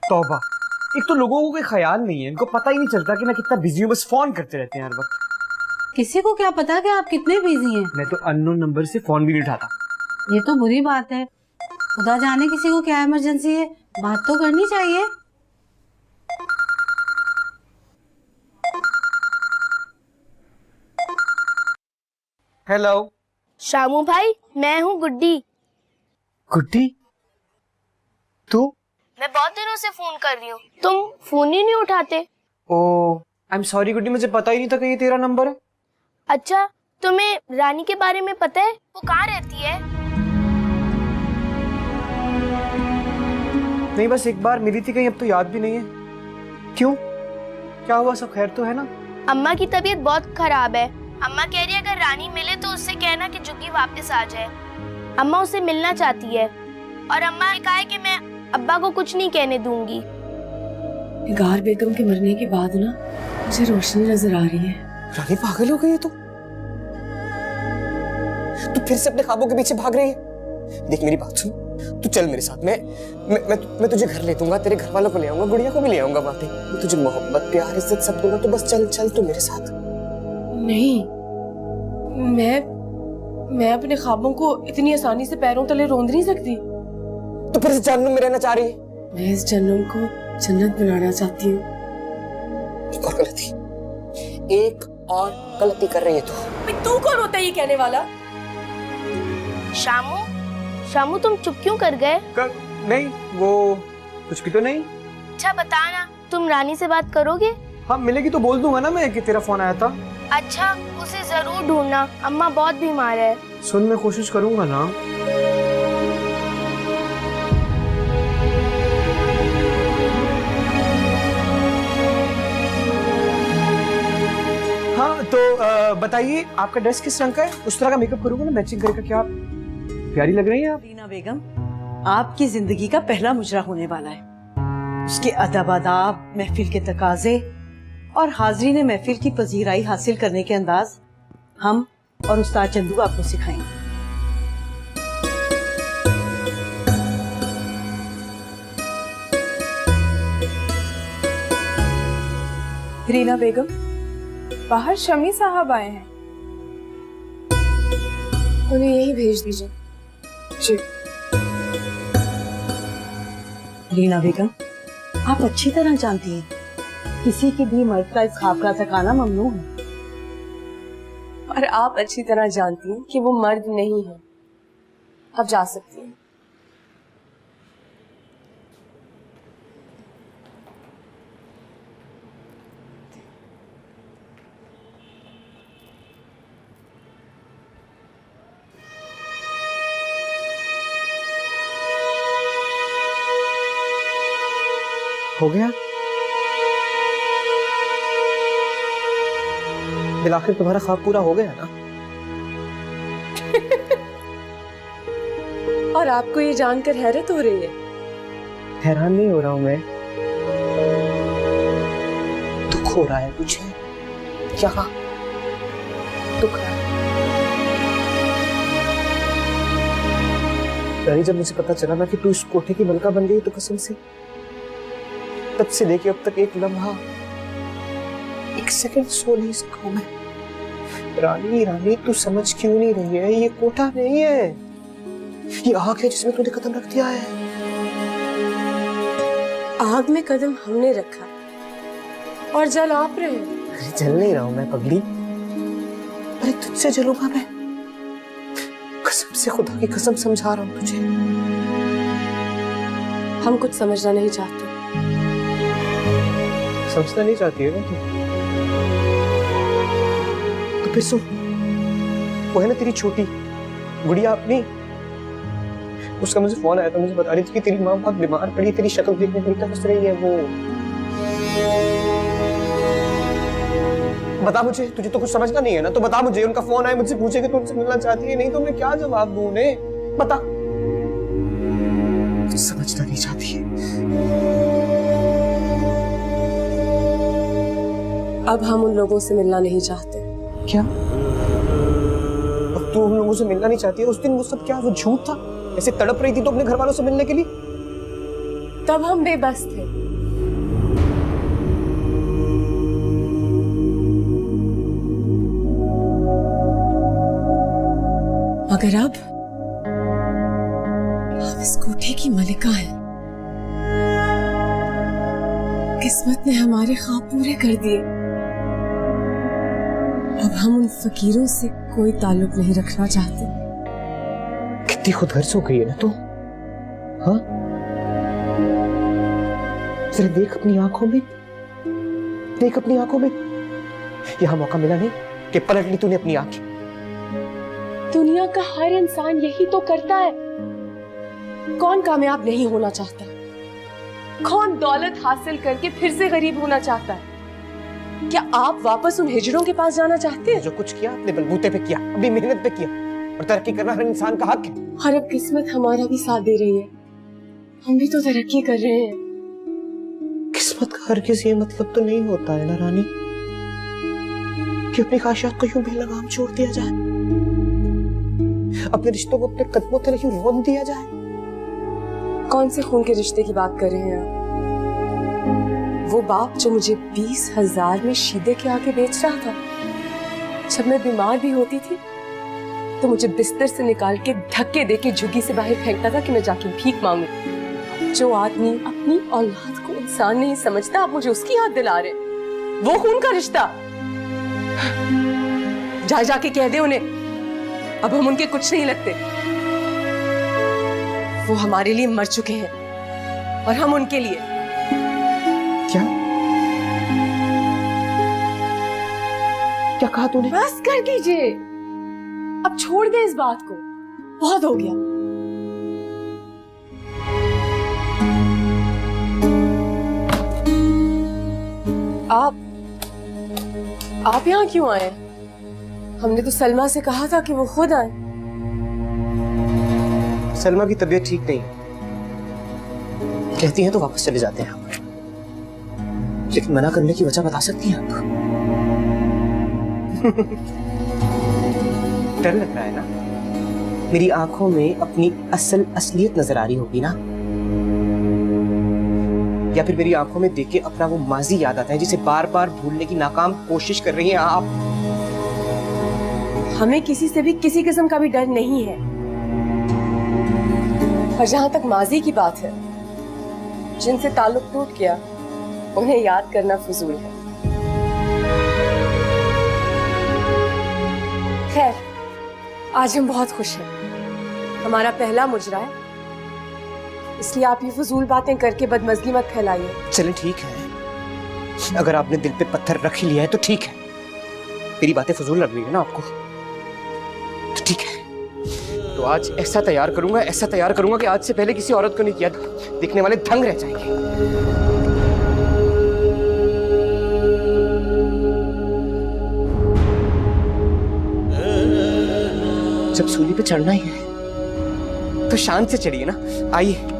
तौबा, एक तो लोगों को कोई ख्याल नहीं है, इनको पता ही नहीं चलता कि मैं कितना बिजी हूँ, बस फोन करते रहते हैं हर वक्त। किसी को क्या पता कि आप कितने बिजी हैं? मैं तो अननोन नंबर से फोन भी नहीं उठाता। ये तो बुरी बात है। खुदा जाने किसी को क्या इमरजेंसी है, बात तो करनी चाहिए। हेलो शामू भाई, मैं हूँ गुड्डी। गुड्डी, तू? मैं बहुत दिनों से फोन कर रही हूँ, तुम फोन ही नहीं उठाते। ओह, आई एम सॉरी गुड्डी, मुझे पता ही नहीं था कि ये तेरा नंबर है। अच्छा, तुम्हें रानी के बारे में पता है? वो कहाँ रहती है? नहीं, बस एक बार मिली थी कहीं, अब तो याद भी नहीं है। क्यों, क्या हुआ? सब खैर तो है ना? अम्मा की तबीयत बहुत खराब है। अम्मा कह रही है अगर रानी मिले तो उससे कहना कि जुग्गी वापस आ जाए। अम्मा उसे मिलना चाहती है और अम्मा ने कहा है कि मैं अब्बा को कुछ नहीं कहने दूंगी। निगार बेगम के मरने के बाद ना मुझे रोशनी नजर आ रही है। रानी पागल हो गई है तू फिर से अपने ख्वाबों के पीछे भाग रही है। देख मेरी बात सुन, तू चल मेरे साथ। मैं तुझे घर ले दूंगा, तेरे घर वालों को ले आऊंगा, गुड़िया को भी ले आऊंगा। वहां पे मैं तुझे मोहब्बत प्यार इज्जत सब दूंगा, तो बस चल चल तू मेरे साथ। नहीं, मैं अपने ख्वाबों को इतनी आसानी से पैरों तले रोंद नहीं सकती। तो फिर इस जहन्नुम में रहना चाह रही है? मैं इस जन्नत को जन्नत बनाना चाहती हूँ। एक और गलती, एक और गलती कर रही है तू कौन होता है ये कहने वाला? शामू तुम चुप क्यों कर गए? नहीं, वो कुछ भी तो नहीं। अच्छा बताना, तुम रानी से बात करोगे? हाँ, मिलेगी तो बोल दूंगा ना मैं कि तेरा फोन आया था। अच्छा, उसे जरूर ढूंढना, अम्मा बहुत बीमार है। सुन, मैं कोशिश करूंगा ना। हाँ तो बताइए, आपका ड्रेस किस रंग का है? उस तरह का मेकअप करूंगा ना, मैचिंग करके। क्या आप प्यारी लग रही हैं आप। रीना बेगम आपकी जिंदगी का पहला मुजरा होने वाला है। उसके अदब आदाब, महफिल के तकाजे और हाजरीन महफिल की पजीराई हासिल करने के अंदाज हम और उस्ताद चंदू आपको सिखाएंगे। रीना बेगम, बाहर शमी साहब आए हैं, उन्हें यही भेज दीजिए। जी। रीना बेगम, आप अच्छी तरह जानती हैं किसी की भी मर्द का इस ख्वाब का तकाना ममनू है। और आप अच्छी तरह जानती हैं कि वो मर्द नहीं है। आप जा सकती हैं। हो गया? बिल आखिर तुम्हारा ख्वाब पूरा हो गया ना? और आपको ये जानकर हैरत हो रही है? हैरान नहीं हो रहा हूं मैं, दुख हो रहा है मुझे। क्या दुख है? यानी जब मुझे पता चला ना कि तू इस कोठे की मलका बन गई, तो कसम से तब से लेके अब तक एक लम्हा, एक सेकंड सो नहीं सका हूं मैं। रानी रानी, तू समझ क्यों नहीं रही है? ये कोठा नहीं है, ये आग है जिसमें तूने कदम रख दिया है। आग में कदम हमने रखा और जल आप रहे। अरे जल नहीं रहा हूं मैं पगली, अरे तुझसे जलूंगा मैं, कसम से, खुदा की कसम समझा रहा हूं तुझे। हम कुछ समझना नहीं चाहते। समझना नहीं चाहती है ना तू? तो फिर सुन, वो है ना तेरी छोटी गुड़िया अपनी, उसका मुझे फोन आया था, मुझे बता रही थी कि तेरी माँ बहुत बीमार पड़ी, तेरी शक्ल देखने के लिए तरस रही है वो। बता मुझे, तुझे तो कुछ समझना नहीं है ना, तो बता मुझे। उनका फोन आया, मुझसे पूछे कि तू उनसे मिलना चाहती है, नहीं तो मैं क्या जवाब दूं उन्हें? बता। समझना नहीं चाहती है। अब हम उन लोगों से मिलना नहीं चाहते। क्या? अब तू उन लोगों से मिलना नहीं चाहती है? उस दिन वो सब क्या, वो झूठ था? ऐसे तड़प रही थी तो अपने घर वालों से मिलने के लिए, तब हम बेबस थे। मगर अब हम इस कोठे की मलिका हैं। किस्मत ने हमारे ख्वाब पूरे कर दिए। अब हम उन फकीरों से कोई ताल्लुक नहीं रखना चाहते। कितनी खुदगर्ज हो गई है ना तू, हाँ? जरा देख अपनी आंखों में, देख अपनी आंखों में। यहां मौका मिला नहीं कि पलट ली तूने अपनी आंखें। दुनिया का हर इंसान यही तो करता है। कौन कामयाब नहीं होना चाहता? कौन दौलत हासिल करके फिर से गरीब होना चाहता है? क्या आप वापस उन हिजड़ों के पास जाना चाहते हैं? जो कुछ किया अपने बलबूते पे किया, अपनी मेहनत पे किया, और तरक्की करना हर इंसान का हक है। और अब किस्मत हमारा भी साथ दे रही है। हम भी तो तरक्की कर रहे हैं। किस्मत का हर किसी मतलब तो नहीं होता है ना रानी, कि अपनी ख्वाहिशात को यूं बेलगाम छोड़ दिया जाए, अपने रिश्तों को अपने कदमों तले यूं रोक दिया जाए। कौन से खून के रिश्ते की बात कर रहे हैं आप? वो बाप जो मुझे 20,000 में शीदे के आगे बेच रहा था। जब मैं बीमार भी होती थी तो मुझे बिस्तर से निकाल के धक्के देके झुग्गी से बाहर फेंकता था कि मैं जाके भीख मांगू। जो आदमी अपनी औलाद को इंसान नहीं समझता, आप मुझे उसकी याद दिला रहे। वो खून का रिश्ता। जाके कह दे उन्हें, अब हम उनके कुछ नहीं लगते। वो हमारे लिए मर चुके हैं और हम उनके लिए। क्या क्या कहा तूने? बस कर दीजिए, अब छोड़ दे इस बात को, बहुत हो गया। आप यहाँ क्यों आए? हमने तो सलमा से कहा था कि वो खुद आए। सलमा की तबीयत ठीक नहीं है, कहती हैं तो वापस चले जाते हैं आप। लेकिन मना करने की वजह बता सकती हैं आप? डर लग रहा है ना? मेरी आंखों में अपनी असलियत नजर आ रही होगी ना? या फिर मेरी आंखों में देख के अपना वो माजी याद आता है जिसे बार बार भूलने की नाकाम कोशिश कर रही हैं आप? हमें किसी से भी किसी किस्म का भी डर नहीं है। और जहां तक माजी की बात है, जिनसे ताल्लुक टूट गया उन्हें याद करना फजूल है। खैर, आज हम बहुत खुश हैं। हमारा पहला मुजरा है, इसलिए आप ये फजूल बातें करके बदमजगी मत फैलाइए। चलें ठीक है, अगर आपने दिल पे पत्थर रख ही लिया है तो ठीक है। मेरी बातें फजूल लग रही है ना आपको? तो ठीक है, तो आज ऐसा तैयार करूंगा कि आज से पहले किसी औरत को नहीं किया। देखने वाले दंग रह जाएंगे। जब सूली पे चढ़ना ही है तो शान से चढ़िए ना। आइए।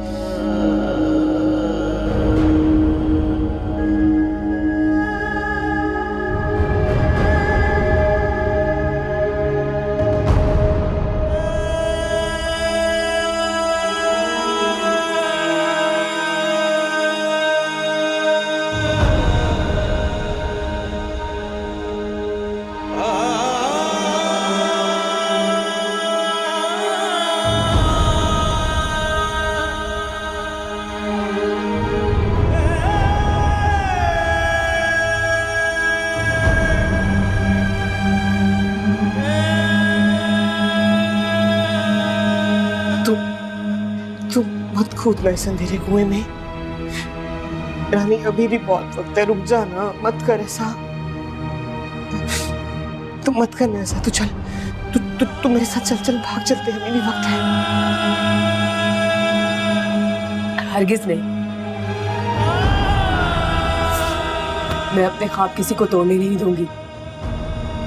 तुम मत कूदना इस अंधेरे कुएं में रानी, अभी भी बहुत वक्त है, रुक जाना, मत कर ऐसा। तुम मत करना ऐसा, तू चल, तू मेरे साथ चल, भाग चलते हैं, अभी भी वक्त है। हरगिज नहीं, मैं अपने ख्वाब किसी को तोड़ने नहीं दूंगी।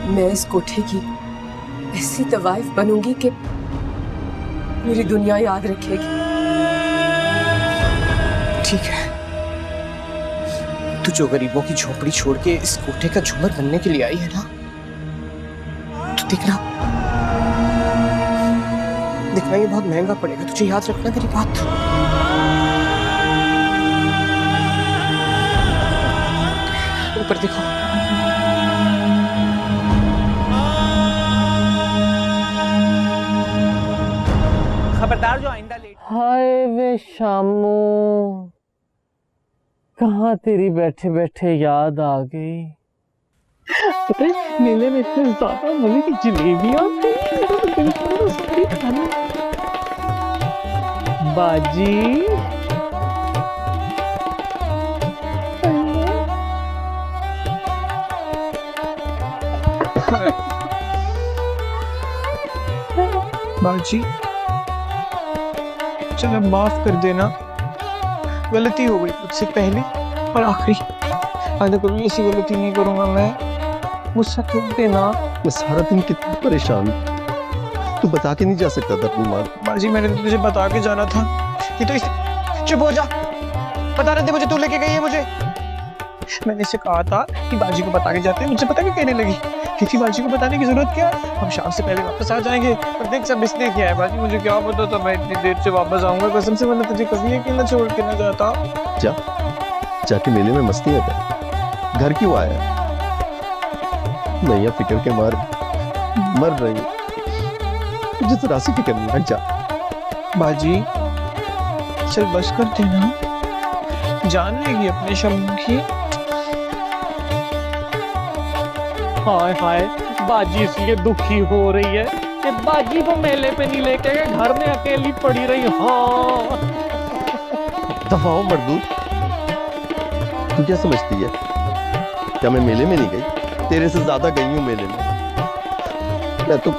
मैं इस कोठे की ऐसी तवाइफ बनूंगी कि मेरी दुनिया याद रखेगी। ठीक है, तू जो गरीबों की झोपड़ी छोड़ के इस कोठे का झूमर बनने के लिए आई है ना, तो देखना ये बहुत महंगा पड़ेगा, तुझे याद रखना मेरी बात। ऊपर देखो। खबरदार जो आइंदा लेट। हाय वे शामू, कहाँ तेरी बैठे बैठे याद आ गई। पता है मेले में इतने ज्यादा मजे की जलेबियां बाजी। बाजी चलो माफ कर देना, गलती हो गई मुझसे पहले और आखिरी। आगे कभी ऐसी गलती नहीं करूंगा मैं, मुझसे छोड़ देना। मैं सारा दिन कितना परेशान हूं। तू बता के नहीं जा सकता था अपनी माँ को? बाजी मैंने तो तुझे बता के जाना था। ये तो चुप हो जा, बता रहे थे मुझे, तू लेके गई है मुझे। मैंने इसे कहा था कि बाजी को बता के जाते हैं, मुझे पता क्या कहने लगी कि बाजी को बताने की जरूरत क्या है, हम शाम से पहले वापस आ जाएंगे। और देख सब इसने किया है बाजी, मुझे क्या पता था मैं इतनी देर से वापस आऊंगा। कसम से मैंने तुझे कभी अकेला छोड़ के ना जाता। जाके मेले में मस्तियां कर, घर क्यों आया? नैया फिक्र के मार मर रही है, मुझे तो राशि फिक्र नहीं। हट जा बाजी, चल बस कर देना, जान लेगी अपने शम्मू की। हाय हाय, बाजी इसलिए दुखी हो रही है कि बाजी को मेले पे नहीं लेके गए, घर में अकेली पड़ी रही। हाँ दफाओ मर्दू, तू क्या समझती है? क्या मैं मेले में नहीं गई? तेरे से ज्यादा गई हूं मेले में। मैं तो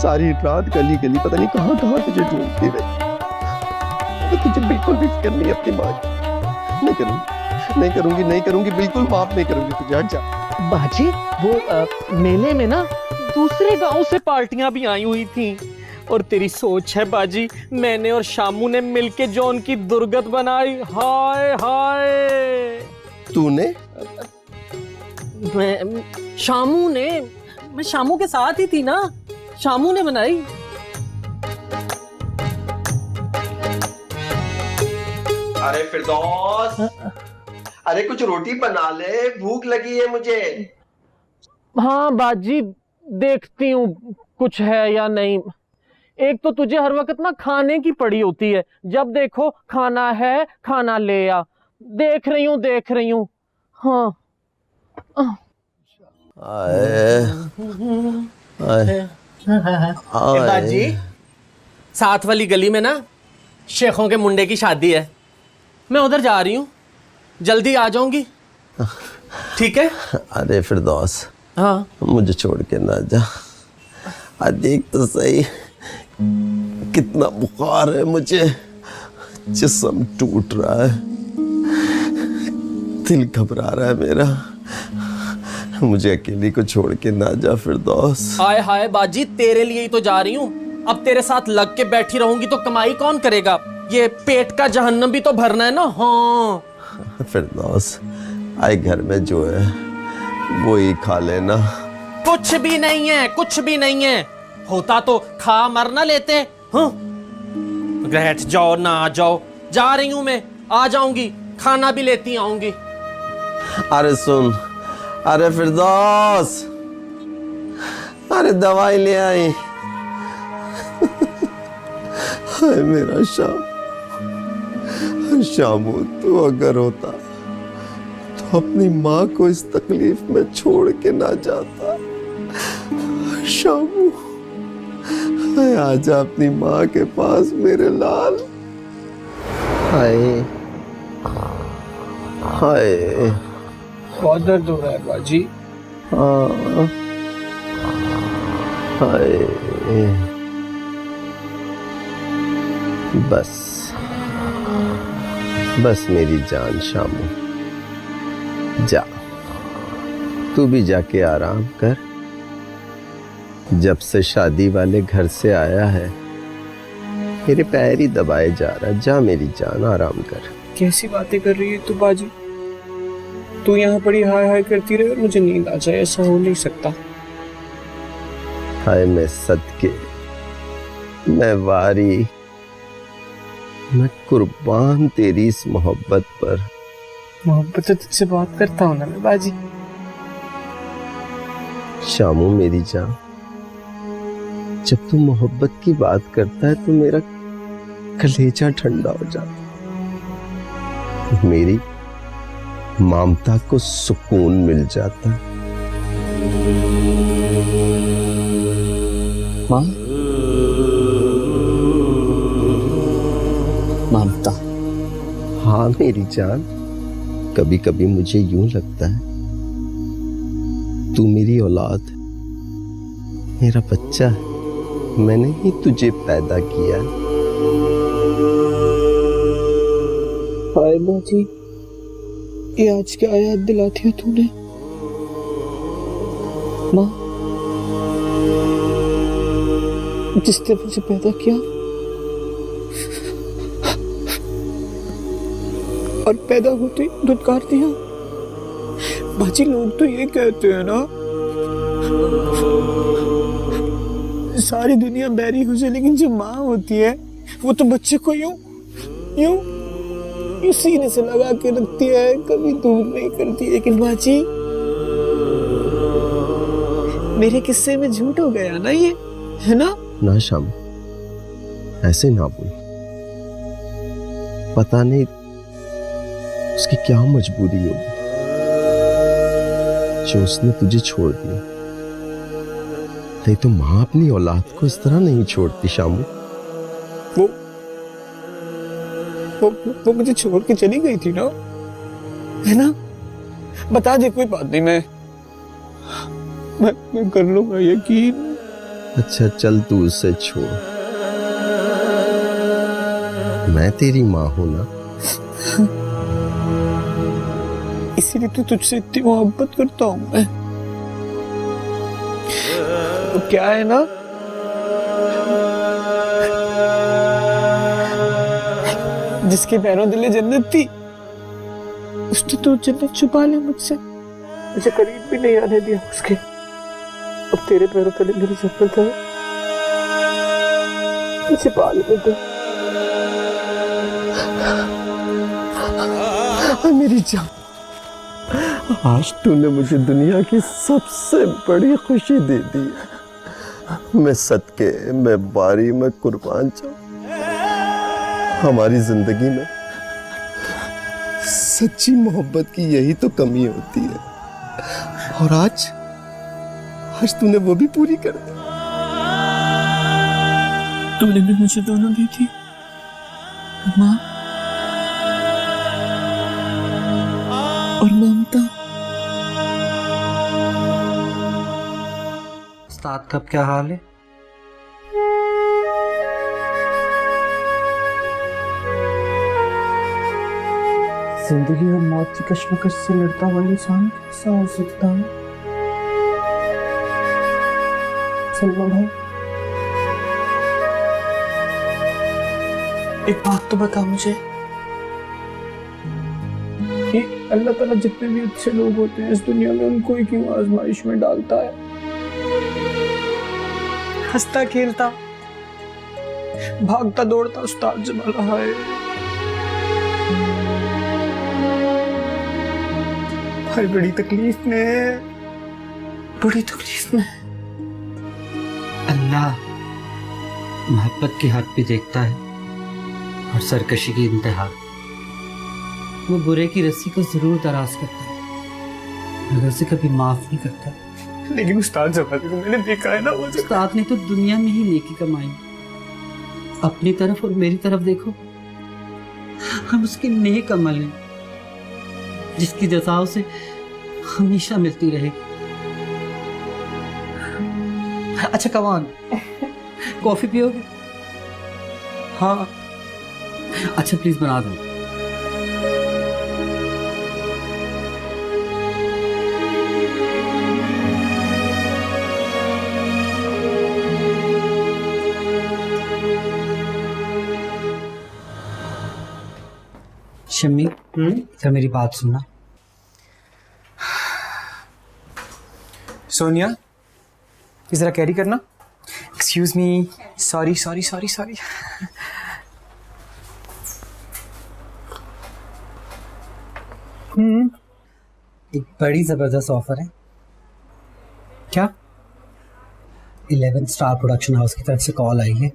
सारी रात गली गली पता नहीं कहां कहां तुझे ढूंढती रही। तो तुझे बिल्कुल भी फिक्र नहीं अपनी माँ की। नहीं करूंगी, नहीं करूंगी, नहीं करूंगी, बिल्कुल माफ नहीं करूंगी तुझे। हट जा। बाजी वो मेले में ना दूसरे गांव से पार्टियां भी आई हुई थी, और तेरी सोच है बाजी, मैंने और शामू ने मिलके जो उनकी दुर्गत बनाई। हाय हाय। तूने? मैं शामू के साथ ही थी ना, शामू ने बनाई। अरे फिरदौस, अरे कुछ रोटी बना ले, भूख लगी है मुझे। हाँ बाजी, देखती हूँ कुछ है या नहीं। एक तो तुझे हर वक्त ना खाने की पड़ी होती है, जब देखो खाना है, खाना ले आ। देख रही हूँ। हाँ बाजी, साथ वाली गली में ना शेखों के मुंडे की शादी है, मैं उधर जा रही हूँ, जल्दी आ जाऊंगी, ठीक है? अरे फिरदौस, हाँ मुझे छोड़ के ना जा। देख तो सही कितना बुखार है मुझे, जिस्म टूट रहा है, दिल घबरा रहा है मेरा। मुझे अकेली को छोड़ के ना जा फिरदौस। हाय हाय बाजी, तेरे लिए ही तो जा रही हूँ। अब तेरे साथ लग के बैठी रहूंगी तो कमाई कौन करेगा? ये पेट का जहन्नम भी तो भरना है ना। हाँ फिरदौस, आए घर में जो है वो ही खा लेना। कुछ भी नहीं है, कुछ भी नहीं है। होता तो खा मर ना लेते। हाँ बैठ जाओ ना आ जाओ, जा रही हूँ मैं, आ जाऊंगी, खाना भी लेती आऊंगी। अरे सुन, अरे फिरदौस, अरे दवाई ले आई। हाय मेरा शामू, तू अगर होता तो अपनी माँ को इस तकलीफ में छोड़ के ना जाता। शामू, हाय आजा अपनी माँ के पास मेरे लाल। हाय हाय, बहुत दर्द हो रहा है बाजी। हाँ हाय, बस मेरी जान शामू, जा तू भी जाके आराम कर। जब से शादी वाले घर से आया है मेरे पैर ही दबाए जा रहा। जा मेरी जान, आराम कर। कैसी बातें कर रही है तू बाजी? तू यहाँ पड़ी हाय हाय करती रहे और मुझे नींद आ जाए, ऐसा हो नहीं सकता। हाय मैं सदके, मैं वारी, मैं कुर्बान तेरी इस मोहब्बत पर। मोहब्बत तो तुझसे बहुत करता हूँ ना मैं बाजी। शामू मेरी जान, जब तू मोहब्बत की बात करता है तो मेरा कलेजा ठंडा हो जाता है, मेरी ममता को सुकून मिल जाता है। माँ, ममता। हाँ मेरी जान, कभी कभी मुझे यूं लगता है तू मेरी औलाद है, मेरा बच्चा है, मैंने ही तुझे पैदा किया है। हाय बाजी, ये आज क्या याद दिलाती है तूने? माँ, जिसने मुझे पैदा किया और पैदा होते ही धुतकार दिया। बाजी, लोग तो ये कहते हैं ना, सारी दुनिया बैरी हो जाए लेकिन जो माँ होती है वो तो बच्चे को यूं यूं यूं सीने से लगा के रखती है, कभी दूर नहीं करती। लेकिन बाजी, मेरे किस्से में झूठ हो गया ना ये, है ना? ना शाम, ऐसे ना बोल। पता नहीं उसकी क्या मजबूरी होगी जो उसने तुझे छोड़ दिया। नहीं तो माँ अपनी औलाद को इस तरह नहीं छोड़ती शामू। वो मुझे छोड़ के चली गई थी ना, है ना? बता दे, कोई बात नहीं, मैं कर लूंगा यकीन। अच्छा चल तू उसे छोड़, मैं तेरी माँ हूं ना। इसीलिए तो तुझसे इतनी मोहब्बत करता हूं मैं। तो क्या है ना, जिसके पैरों दिले जन्नत थी उसने तो जन्नत छुपा ली मुझसे, मुझे करीब भी नहीं आने दिया उसके। अब तेरे पैरों तले मेरी जन्नत है, मुझे पाल ले दो। मेरी जान, आज तूने मुझे दुनिया की सबसे बड़ी खुशी दे दी। मैं सदके, मैं बारी, मैं कुर्बान जाऊं। हमारी जिंदगी में सच्ची मोहब्बत की यही तो कमी होती है, और आज तूने वो भी पूरी कर दी। तूने भी मुझे दोनों दी थी माँ और ममता। उस्ताद का क्या हाल है? जिंदगी और मौत की कश्मकश से लड़ता हुआ इंसान कैसा हो सकता है? सलमा भाई, एक बात तो बता मुझे, कि अल्लाह ताला जितने भी अच्छे लोग होते हैं इस दुनिया में, उनको ही क्यों आजमाइश में डालता है? हंसता खेलता भागता दौड़ता उस्ताद जमा रहा है, हर बड़ी तकलीफ में, बड़ी तकलीफ में। अल्लाह मोहब्बत की हद भी देखता है और सरकशी की इंतहा। वो बुरे की रस्सी को जरूर दराज करता है मगर उसे कभी माफ नहीं करता। लेकिन उस्ताद जमाने को मैंने देखा है ना, वो उस्ताद ने तो दुनिया में ही नेकी कमाई, अपनी तरफ और मेरी तरफ देखो, हम उसके नेक अमल हैं जिसकी जज़ा उसे हमेशा मिलती रहेगी। अच्छा कमान, कॉफी पियोगे? हाँ अच्छा प्लीज बना दो। शम्मी, क्या मेरी बात सुनना? सोनिया, ये जरा कैरी करना। Excuse me, sorry sorry sorry sorry. एक बड़ी जबरदस्त ऑफर है। क्या? 11 स्टार प्रोडक्शन हाउस की तरफ से कॉल आई है।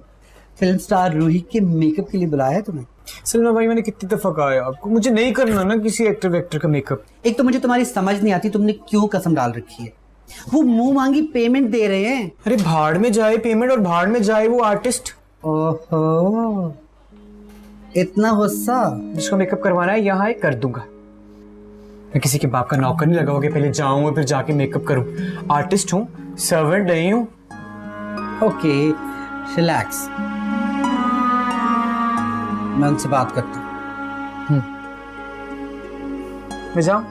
फिल्म स्टार रूही के मेकअप के लिए बुलाया है तुम्हें। सलमा भाई, मैंने कितनी दफा कहा है आपको, मुझे नहीं करना ना किसी एक्टर वेक्टर का मेकअप। एक तो मुझे तुम्हारी समझ नहीं आती, तुमने क्यों कसम डाल रखी है। वो मुंह मांगी पेमेंट दे रहे हैं। अरे भाड़ में जाए पेमेंट और भाड़ में जाए वो आर्टिस्ट। ओहो, इतना गुस्सा। जिसको मेकअप करवाना है यहाँ कर दूंगा। मैं किसी के बाप का नौकर नहीं लगा होगा, पहले जाऊं फिर जाके मेकअप करूं। आर्टिस्ट हूँ, सर्वेंट नहीं हूँ। ओके, रिलैक्स, मैं उनसे बात करता हूँ। मैं जाऊं?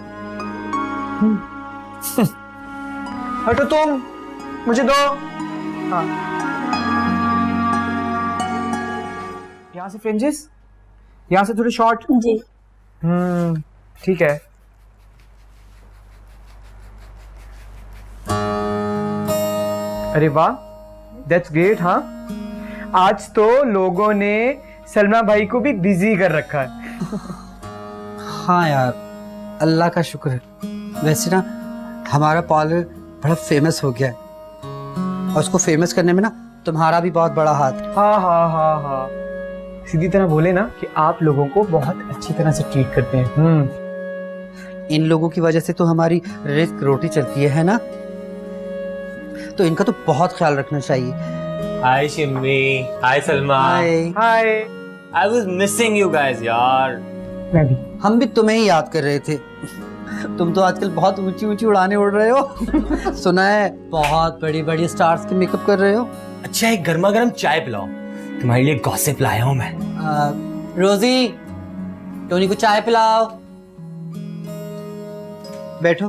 हटो तुम, मुझे दो। हाँ, यहाँ से फ्रिंजेस, यहाँ से थोड़े शॉर्ट। जी। ठीक है। अरे वाह, दैट्स ग्रेट। हाँ, आज तो लोगों ने सलमा भाई को भी बिजी कर रखा है। हाँ यार, अल्लाह का शुक्र है। वैसे ना हमारा पार्लर बड़ा फेमस हो गया है, और उसको फेमस करने में ना तुम्हारा भी बहुत बड़ा हाथ है। हाँ हाँ हाँ हाँ, सीधी तरह बोले ना कि आप लोगों को बहुत अच्छी तरह से ट्रीट करते हैं। इन लोगों की वजह से तो हमारी रिस्क रोटी चलती है ना, तो इनका तो बहुत ख्याल रखना चाहिए। हाय शिम्मी, हाय सलमा। हाय। I was missing you guys यार। मैं भी। हम भी तुम्हें ही याद कर रहे थे। तुम तो आजकल बहुत ऊंची ऊंची उड़ाने उड़ रहे हो। सुना है बहुत बड़ी बड़ी स्टार्स के मेकअप कर रहे हो। अच्छा, एक गर्मा गर्म चाय पिलाओ, तुम्हारे लिए गॉसिप लाया हूँ मैं। रोजी, टोनी को चाय पिलाओ। बैठो,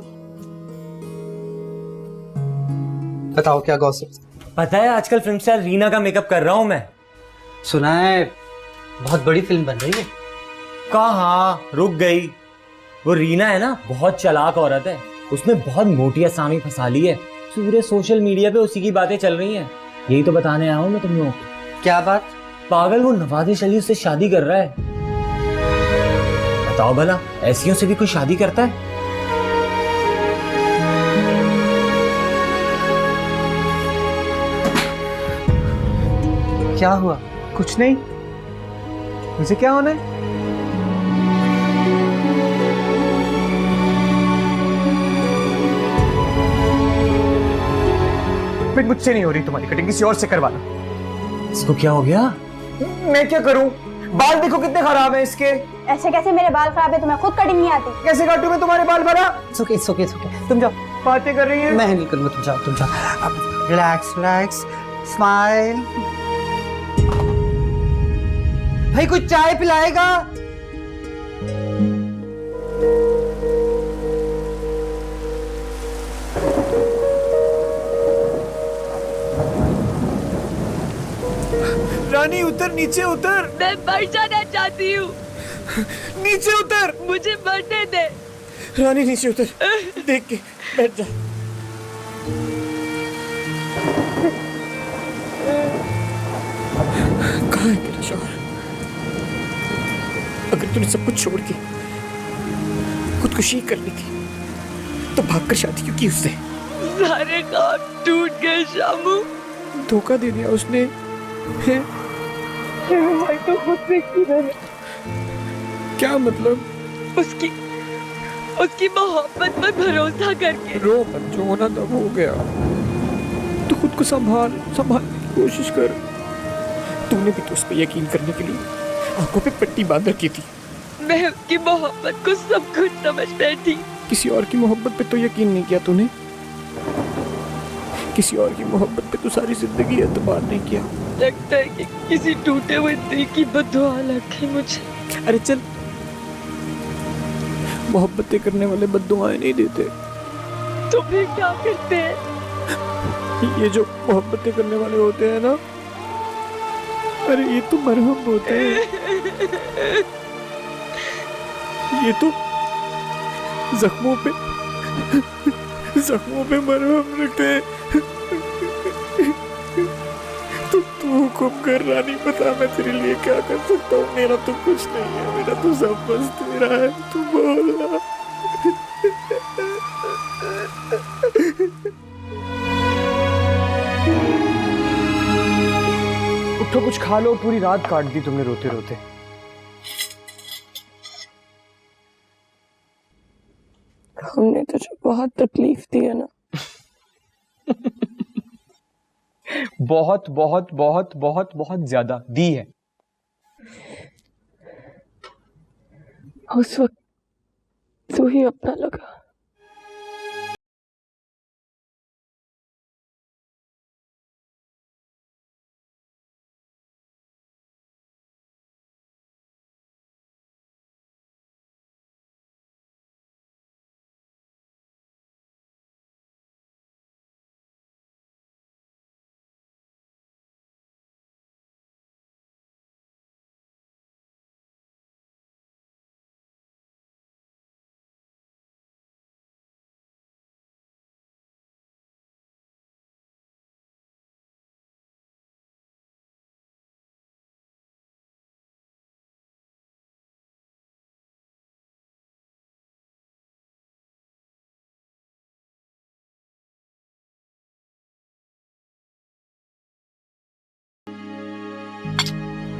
बताओ क्या गॉसिप। पता है आजकल फिल्म स्टार रीना का मेकअप कर रहा हूँ मैं। सुना है बहुत बड़ी फिल्म बन रही है। कहाँ रुक गई। वो रीना है ना, बहुत चालाक औरत है, उसने बहुत मोटी असामी फंसा ली है। पूरे सोशल मीडिया पे उसी की बातें चल रही हैं। यही तो बताने आया हूँ मैं तुम लोगों को। क्या बात? पागल, वो नवाज़िश अली उससे शादी कर रहा है। बताओ भला, ऐसियों से भी कोई शादी करता है? क्या हुआ? कुछ नहीं, मुझे क्या होना है? फिर मुझसे नहीं हो रही तुम्हारी कटिंग, किसी और से करवाना। इसको क्या हो गया? मैं क्या करूं? बाल देखो कितने खराब हैं इसके। ऐसे कैसे मेरे बाल खराब है? तुम्हें खुद कटिंग नहीं आती? कैसे काटूं मैं तुम्हारे बाल भला? सुके सुके सुके, तुम जाओ। बातें कर रही है। मैं हैंडल करूंगा, तुम जाओ तुम जाओ। Relax relax, smile. भाई कुछ चाय पिलाएगा? रानी उतर, नीचे उतर। मैं मर जाना चाहती हूँ। नीचे उतर। मुझे मरने दे। रानी नीचे उतर, देख के बैठ जा। कहाँ है तेरा शौहर? अगर तूने सब कुछ छोड़ के खुदकुशी करनी थी तो भागकर शादी क्यों की उससे? सारे ख्वाब टूट गए शामू। धोखा दे दिया उसने। भाई तो खुद से की मैंने। क्या मतलब? उसकी मोहब्बत पर भरोसा करके। रो मत, जो होना था वो हो गया। तू खुद को संभालने की कोशिश कर। तूने भी तो उस पर यकीन करने के लिए आंखों पे पट्टी बांध रखी थी। मैं उसकी मोहब्बत को सब कुछ समझ बैठी। किसी और की मोहब्बत पे तो यकीन नहीं किया तूने। किसी और की मोहब्बत पे तो सारी जिंदगी एतबार नहीं किया। लगता है कि किसी टूटे हुए दिल की बददुआ लग गई मुझे। अरे चल, मोहब्बतें करने वाले बद्दुआएं नहीं देते। तो फिर क्या करते हैं? ये जो मोहब्बतें करने वाले होते हैं ना, अरे ये तो मरहम होते हैं। ये तो जख्मों पे मरहम रखते हैं। तू हुक्म कर रानी, बता मैं तेरे लिए क्या कर सकता हूँ। मेरा तो कुछ नहीं है, मेरा तो सब बस तेरा है। तू बोलना। उठो, कुछ खा लो। पूरी रात काट दी तुमने रोते रोते। हमने तुझे बहुत तकलीफ दी है ना। बहुत बहुत बहुत बहुत बहुत ज्यादा दी है। उस वक्त तू ही अपना लगा।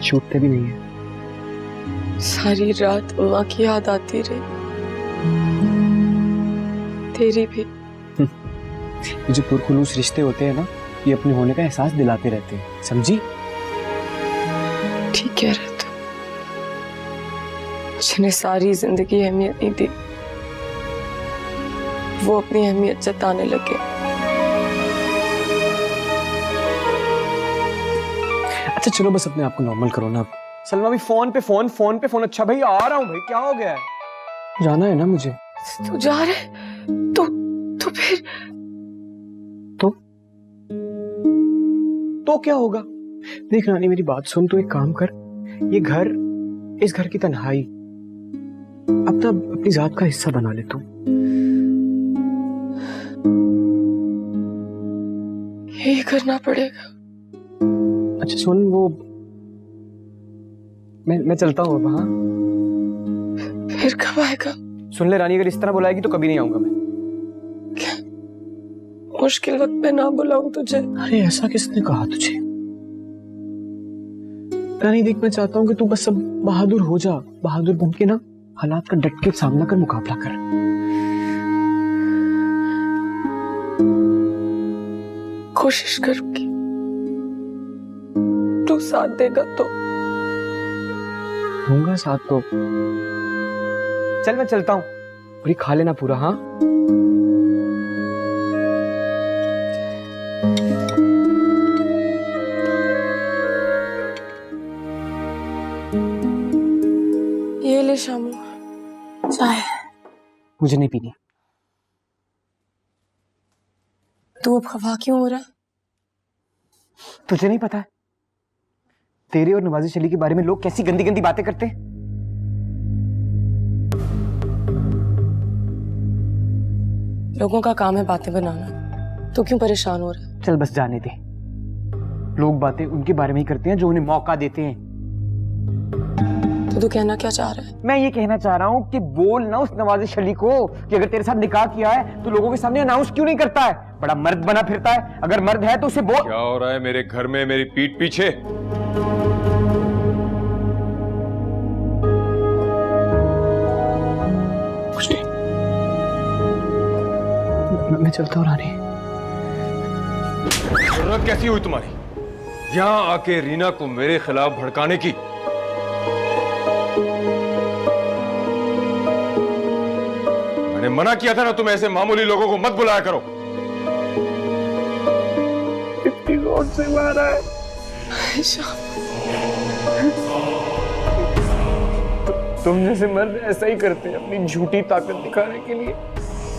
छूटते भी नहीं है। सारी रात अम्मा की याद आती रही, तेरी भी। ये जो पुरखुलूस रिश्ते होते हैं ना, ये अपने होने का एहसास दिलाते रहते हैं, समझी? ठीक कह रहे तू। जिन्हें सारी जिंदगी अहमियत नहीं दी, वो अपनी अहमियत जताने लगे। अच्छा चलो, बस अपने आप को नॉर्मल करो ना। सलमा भी फोन पे फोन, फोन पे फोन। अच्छा भाई आ रहा हूँ भाई, क्या हो गया है? जाना है ना मुझे। तू जा रहे तो फिर तो क्या होगा? देख रानी, मेरी बात सुन। तू एक काम कर, ये घर, इस घर की तन्हाई अपना अपनी जात का हिस्सा बना ले तू। यही करना पड़ेगा। अच्छा सुन, वो मैं चलता हूँ अब। हाँ फिर कब आएगा? सुन ले रानी, अगर इस तरह बुलाएगी तो कभी नहीं आऊंगा मैं। क्या मुश्किल वक्त में ना बुलाऊं तुझे? अरे ऐसा किसने कहा तुझे? रानी देख, मैं चाहता हूँ कि तू बस अब बहादुर हो जा। बहादुर बन के ना हालात का डट के सामना कर, मुकाबला कर। कोशिश करूंगी। तू साथ देगा तो? दूंगा साथ तो। चल मैं चलता हूँ, पूरी खा लेना पूरा। हाँ ये ले शामू, चाय। मुझे नहीं पीनी। तू अब खफा क्यों हो रहा? तुझे नहीं पता है तेरे और नवाजिश अली के बारे में लोग कैसी गंदी गंदी बातें करते हैं? लोगों का काम है बातें बनाना, तो क्यों परेशान हो रहा है? चल बस जाने दे। लोग बातें उनके बारे में ही करते हैं जो उन्हें मौका देते हैं। तो तू कहना क्या चाह रहा है? मैं ये कहना चाह रहा हूँ कि बोल ना उस नवाजिश अली को कि अगर तेरे साथ निकाह किया है तो लोगों के सामने अनाउंस क्यों नहीं करता है? बड़ा मर्द बना फिरता है। अगर मर्द है तो उसे बोल। क्या हो रहा है मेरे घर में मेरी पीठ पीछे? कुछ नहीं। मैं चलता हूँ रानी। जरूरत कैसी हुई तुम्हारी यहाँ आके रीना को मेरे खिलाफ भड़काने की? मैंने मना किया था ना, तुम ऐसे मामूली लोगों को मत बुलाया करो। कितनी जोर से मारा है। तुम जैसे मर्द ऐसा ही करते हैं अपनी झूठी ताकत दिखाने के लिए।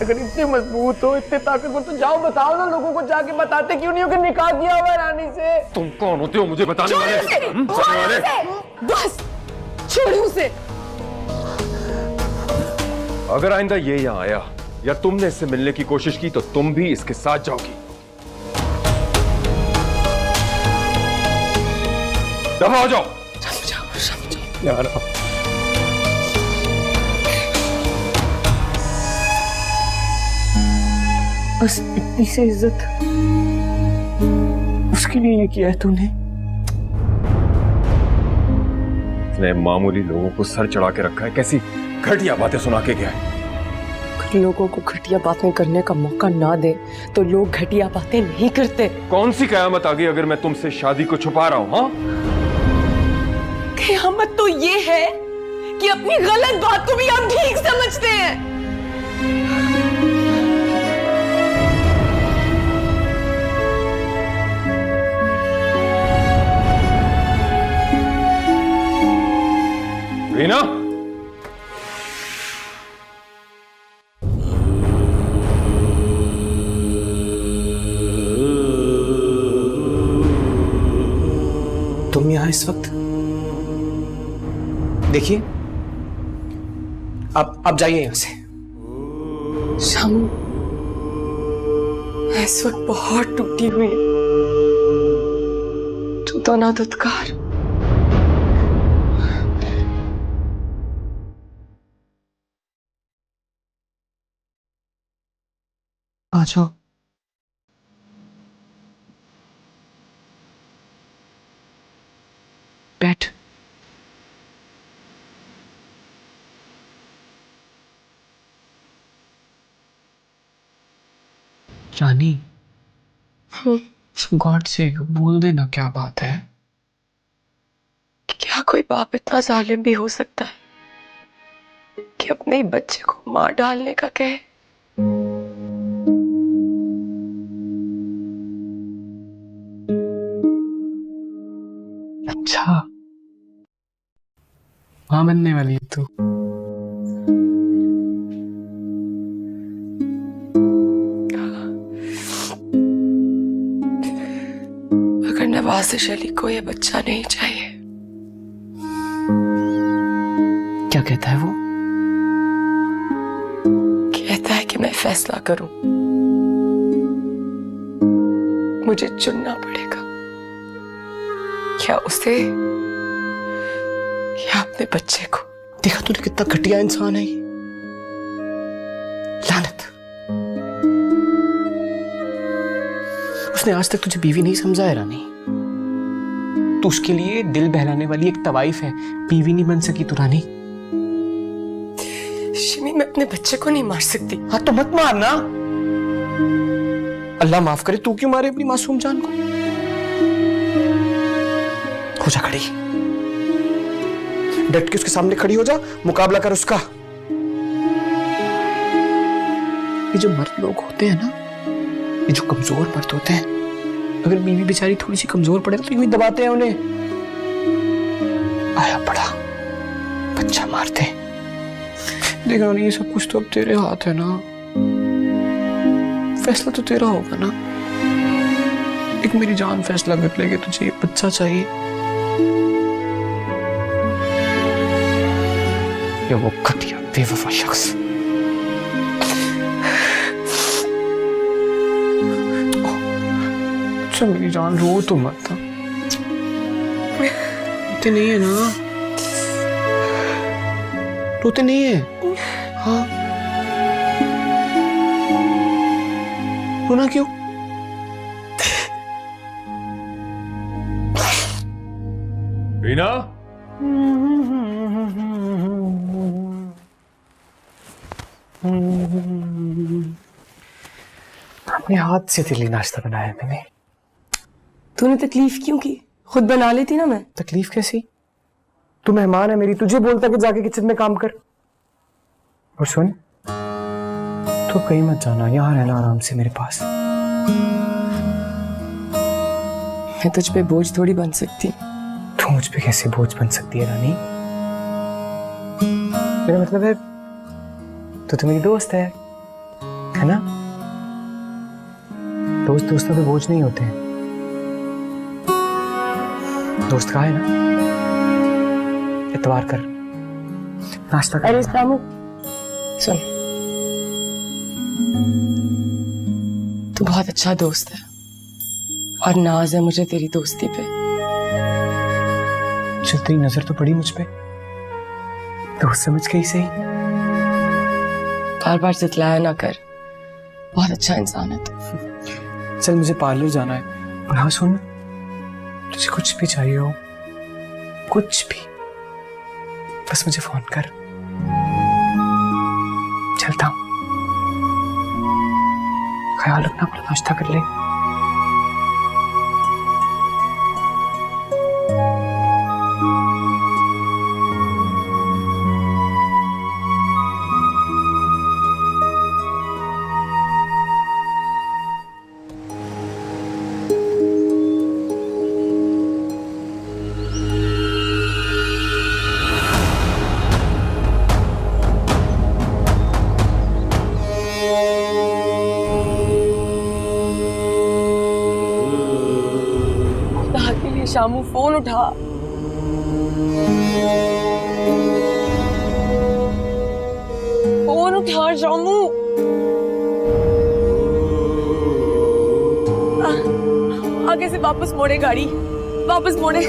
अगर इतने मजबूत हो, इतने ताकतवर, तो जाओ बताओ ना लोगों को। जाके बताते क्यों नहीं हो कि निकाह किया हुआ है रानी से? तुम कौन होते हो मुझे बताने वाले? बस छोड़ो उसे। अगर आइंदा ये यहाँ आया या तुमने इससे मिलने की कोशिश की तो तुम भी इसके साथ जाओगी। दफा हो जाओ। समझाओ यार बस इतनी सी इज्जत, उसके लिए ये किया है तूने? उसने मामूली लोगों को सर चढ़ा के रखा है, कैसी घटिया बातें सुना के गया है। अगर लोगों को घटिया बातें करने का मौका ना दे तो लोग घटिया बातें नहीं करते। कौन सी कयामत आ गई अगर मैं तुमसे शादी को छुपा रहा हूं? हाँ, कयामत तो ये है कि अपनी गलत बात को भी आप ठीक समझते हैं। रीना, तुम यहां इस वक्त? देखिए, अब जाइए यहां से। शामू, मैं इस वक्त बहुत टूटी हुई हूं। तू तो ना धुतकार। आ जाओ। बैठ। रानी, गॉड से बोल देना क्या बात है। क्या कोई बाप इतना जालिम भी हो सकता है कि अपने ही बच्चे को मार डालने का कहे? अच्छा, मां बनने वाली है तू? मगर नवाज़िश अली को यह बच्चा नहीं चाहिए। क्या कहता है वो? कहता है कि मैं फैसला करूं, मुझे चुनना पड़ेगा, क्या उसे या अपने बच्चे को। देखा तूने कितना घटिया इंसान है ये? लानत। उसने आज तक तुझे बीवी नहीं समझा है रानी। तू उसके लिए दिल बहलाने वाली एक तवाइफ है, बीवी नहीं बन सकी तू रानी। शिमी, मैं अपने बच्चे को नहीं मार सकती। हाँ तो मत मारना। अल्लाह माफ करे, तू क्यों मारे अपनी मासूम जान को? हो जा खड़ी, डट के उसके सामने खड़ी हो जा, मुकाबला कर उसका। ये जो मर्द लोग होते हैं ना, ये जो कमजोर मर्द होते हैं, अगर बीवी बेचारी थोड़ी सी कमजोर पड़े तो यूं ही दबाते हैं उन्हें। आया पड़ा बच्चा मारते। देख रहा नहीं, ये सब कुछ तो अब तेरे हाथ है ना, फैसला तो तेरा होगा ना। एक मेरी जान फैसला कर लेगी, तुझे ये बच्चा चाहिए या वो घटिया बेवफा शख्स? अच्छा मेरी जान, रो तो मत। रोते नहीं है ना? रोते नहीं है? हाँ, रोना क्यों? रीना, अपने हाथ से दिल्ली नाश्ता बनाया मैंने। तूने तकलीफ क्यों की? खुद बना लेती ना। मैं तकलीफ कैसी? तू मेहमान है मेरी, तुझे बोलता कि जाके किचन में काम कर। और सुन, तो कहीं मत जाना, यहाँ रहना आराम से मेरे पास। मैं तुझ पे बोझ थोड़ी बन सकती। तू मुझ पे कैसे बोझ बन सकती है रानी? मेरा मतलब है तो मेरी दोस्त है ना? दोस्त दोस्तों पे बोझ नहीं होते हैं। दोस्त कहा है ना, इतवार कर, नाश्ता कर। अरे सामू सुन, तू बहुत अच्छा दोस्त है और नाज है मुझे तेरी दोस्ती पे। चल तेरी नजर तो पड़ी मुझ पे, दोस्त समझ के ही सही। बार बार जितलाया ना कर, बहुत अच्छा इंसान है तू। चल मुझे पार्लर जाना है। और हाँ सुन, तुझे कुछ भी चाहिए हो, कुछ भी, बस मुझे फोन कर। चलता हूँ, ख्याल रखना, अपना नाश्ता कर ले। शामू फोन उठा। फोन उठा शामू। आगे से वापस मोड़े गाड़ी, वापस मोड़े।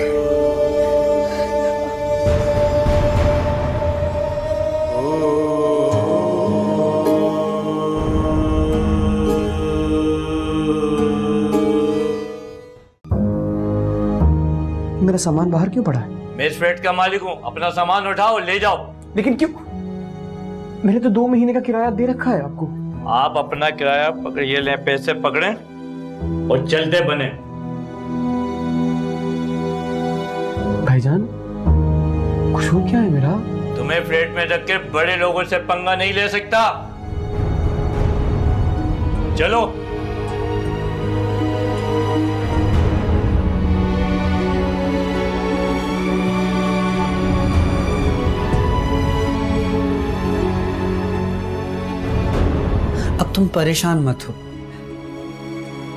मेरा सामान बाहर क्यों पड़ा है? मैं इस फ्लैट का मालिक हूँ, अपना सामान उठाओ ले जाओ। लेकिन क्यों? मैंने तो 2 महीने का किराया दे रखा है आपको। आप अपना किराया पकड़िए, ले पैसे पकड़े और चलते बने। भाईजान कुछ हो क्या है मेरा? तुम्हें फ्लैट में रख के बड़े लोगों से पंगा नहीं ले सकता। चलो। अब तुम परेशान मत हो,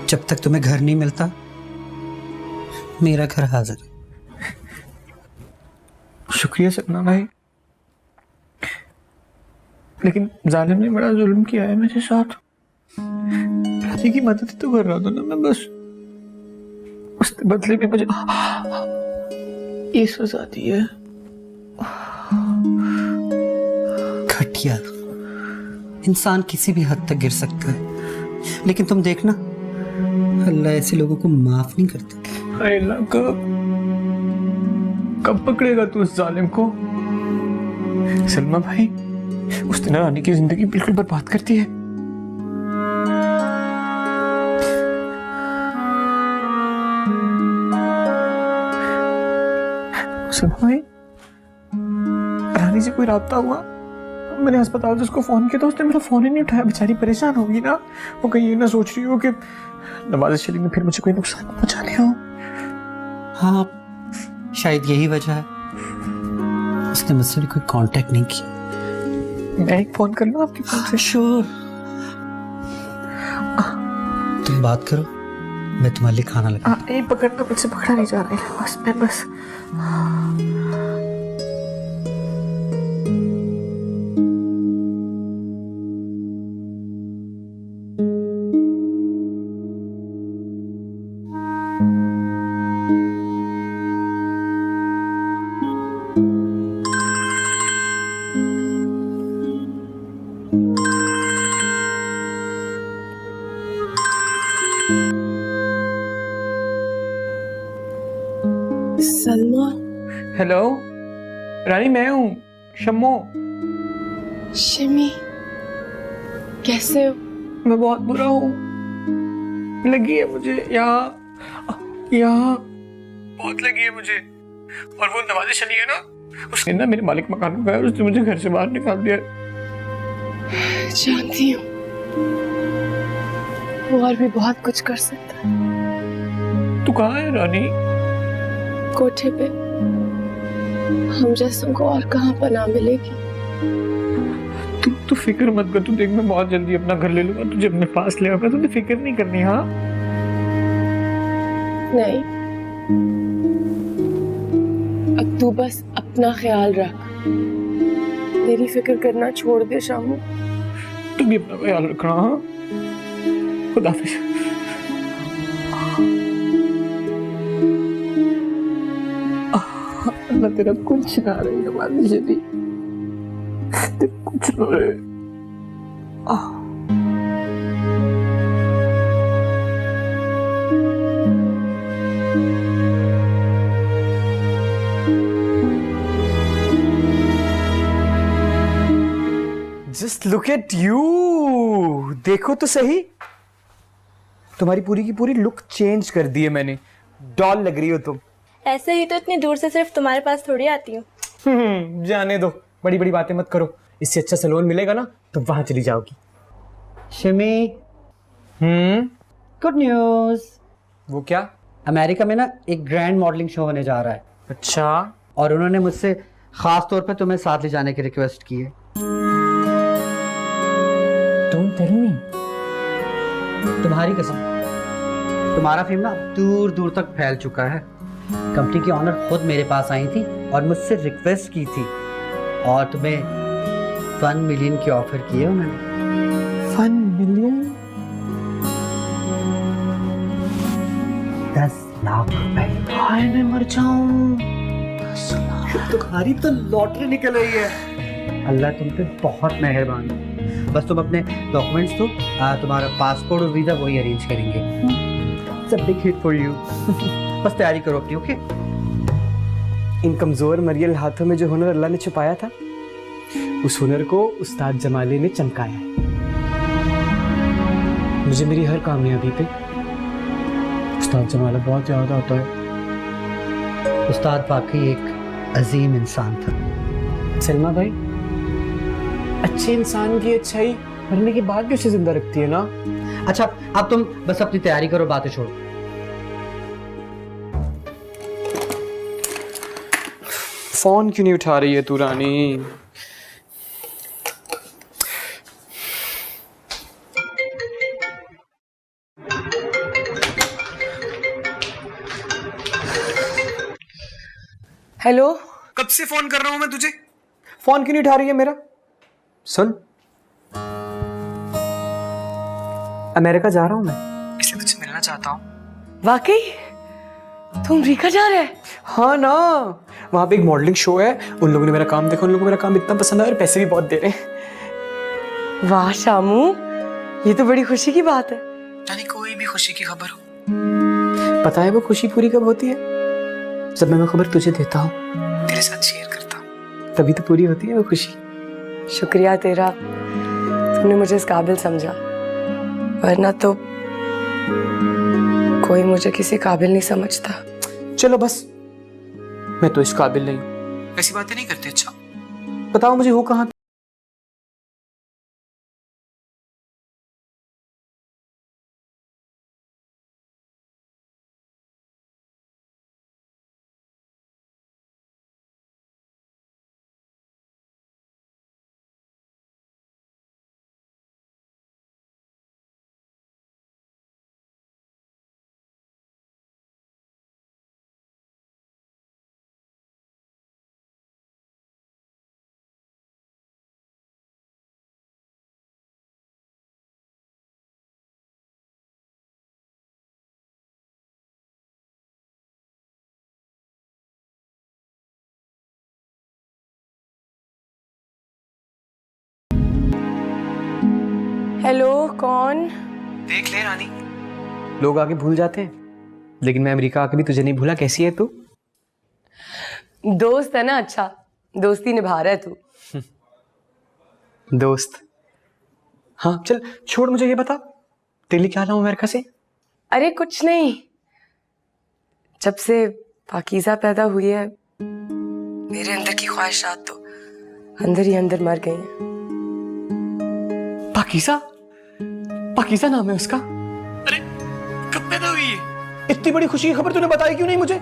जब तक तुम्हें घर नहीं मिलता मेरा घर हाजिर है। शुक्रिया सपना भाई, लेकिन जालिम ने बड़ा जुल्म किया है मेरे साथ। रानी की मदद तो कर रहा था ना मैं, बस उसके बदले में मुझे ये सजा दी है। घटिया इंसान किसी भी हद तक गिर सकता है, लेकिन तुम देखना अल्लाह ऐसे लोगों को माफ नहीं करता। अल्लाह कब पकड़ेगा तू उस जालिम को? सलमा भाई, उसने रानी की जिंदगी बिल्कुल बर्बाद कर दी है। सलमा भाई, रानी से कोई राब्ता हुआ? मैंने अस्पताल से उसको फोन किया तो उसने मेरा फोन ही नहीं उठाया। बेचारी परेशान होगी ना, वो कहीं ये ना सोच रही हो कि नवाज शरीफ में फिर मुझे कोई नुकसान पहुंचा लिया हो। हाँ, शायद यही वजह है उसने मुझसे भी कोई कांटेक्ट नहीं किया। मैं एक फोन कर लूं आपके फोन से? श्योर, तुम बात करो, मैं तुम्हारे लिए खाना लगा। नहीं पकड़ना, मुझसे पकड़ा नहीं जा रहा है, बस सलमा। हेलो रानी, मैं हूँ शम्मो। शमी, कैसे हो? मैं बहुत बुरा हूँ, लगी है मुझे यहाँ बहुत लगी है मुझे। और वो नवाज़ शरीफ है ना, उसने ना मेरे मालिक मकान को गया और उसने मुझे घर से बाहर निकाल दिया। जानती हूँ, वो और भी बहुत कुछ कर सकता है। तू कहाँ है रानी? कोठे पे। हम जैसों को और कहाँ पनाह मिलेगी। तू फिक्र मत कर, तू देख मैं बहुत जल्दी अपना घर ले लूंगा, तुझे अपने पास ले आऊंगा, तुझे फिक्र नहीं करनी। हाँ नहीं, अब तू बस अपना ख्याल रख, तेरी फिक्र करना छोड़ दे शामू। तू भी अपना ख्याल रखना। हाँ, खुदा हाफिज। अल्लाह तेरा कुछ ना रहे नवाज़ शरीफ, कुछ ना रहे। जस्ट लुक एट यू, देखो तो सही, तुम्हारी पूरी की पूरी लुक चेंज कर दी है मैंने। डॉल लग रही हो तुम। ऐसे ही तो इतनी दूर से सिर्फ तुम्हारे पास थोड़ी आती हूँ। जाने दो, बड़ी बड़ी बातें मत करो। इससे अच्छा सैलून मिलेगा ना तो वहां चली जाओगी। शिमी, गुड न्यूज। वो क्या? अमेरिका में ना एक ग्रैंड मॉडलिंग शो होने जा रहा है। अच्छा। और उन्होंने मुझसे खास तौर पे तुम्हें साथ ले जाने की रिक्वेस्ट की है। Don't tell me. तुम्हारी कसम, तुम्हारा फेम ना दूर दूर तक फैल चुका है। कंपनी की ऑनर खुद मेरे पास आई थी और मुझसे रिक्वेस्ट की थी, और तुम्हें 1 मिलियन की ऑफर की है उन्होंने। 1 मिलियन? 10 लाख रुपए। हाय मैं मर जाऊं। 10 लाख। तुम्हारी तो लॉटरी निकल रही है। अल्लाह तुम पे बहुत मेहरबान है। बस तुम अपने डॉक्यूमेंट्स दो, तुम्हारा पासपोर्ट और वीजा वही अरेंज करेंगे। It's a big hit for you. बस तैयारी करो अपनी, ओके? इन कमजोर मरियल हाथों में जो हुनर अल्लाह ने छुपाया था, उस हुनर को उस्ताद जमाली ने चमकाया है। मुझे मेरी हर कामयाबी पे उस्ताद जमाला बहुत याद आता है। उस्ताद वाकई एक अजीम इंसान था। सलमा भाई, अच्छे इंसान की अच्छाई मरने के बाद भी उसे जिंदा रखती है ना। अच्छा, अब तुम बस अपनी तैयारी करो, बातें छोड़ो। फोन क्यों नहीं उठा रही है तू रानी? हेलो। कब से फोन कर रहा हूं मैं तुझे, फोन क्यों नहीं उठा रही है मेरा? सुन, अमेरिका जा रहा हूं मैं, इसलिए तुझसे मिलना चाहता हूं। वाकई तुम अमेरिका जा रहे हैं? हाँ ना, वहां पे एक मॉडलिंग शो है, उन लोगों ने मेरा काम देखा, उन लोगों को मेरा काम इतना पसंद आया और पैसे भी बहुत दे रहे हैं। वाह शामू, ये तो बड़ी खुशी की बात है। यानी कोई भी खुशी की खबर हो। पता है वो खुशी पूरी कब होती है? जब मैं वो खबर तुझे देता हूँ, तेरे साथ शेयर करता हूँ, तभी तो पूरी होती है वो खुशी। शुक्रिया तेरा, तुमने मुझे इस काबिल समझा, वरना तो कोई मुझे किसी काबिल नहीं समझता। चलो बस, मैं तो इस काबिल नहीं हूँ, ऐसी बातें नहीं करते। अच्छा बताओ मुझे हो कहाँ? हेलो, कौन? देख ले रानी, लोग आगे भूल जाते हैं, लेकिन मैं अमेरिका आके भी तुझे नहीं भूला। कैसी है तू? दोस्त है ना, अच्छा दोस्ती निभा रहा है तू। दोस्त? हाँ चल छोड़, मुझे ये बता तेरे लिए क्या लाऊं अमेरिका से? अरे कुछ नहीं, जब से पाकीज़ा पैदा हुई है मेरे अंदर की ख्वाहिशात तो अंदर ही अंदर मर गई हैं। पाकीज़ा? पाकीज़ा नाम है उसका? अरे कब पैदा हुई है? इतनी बड़ी खुशी की खबर तूने बताई क्यों नहीं मुझे?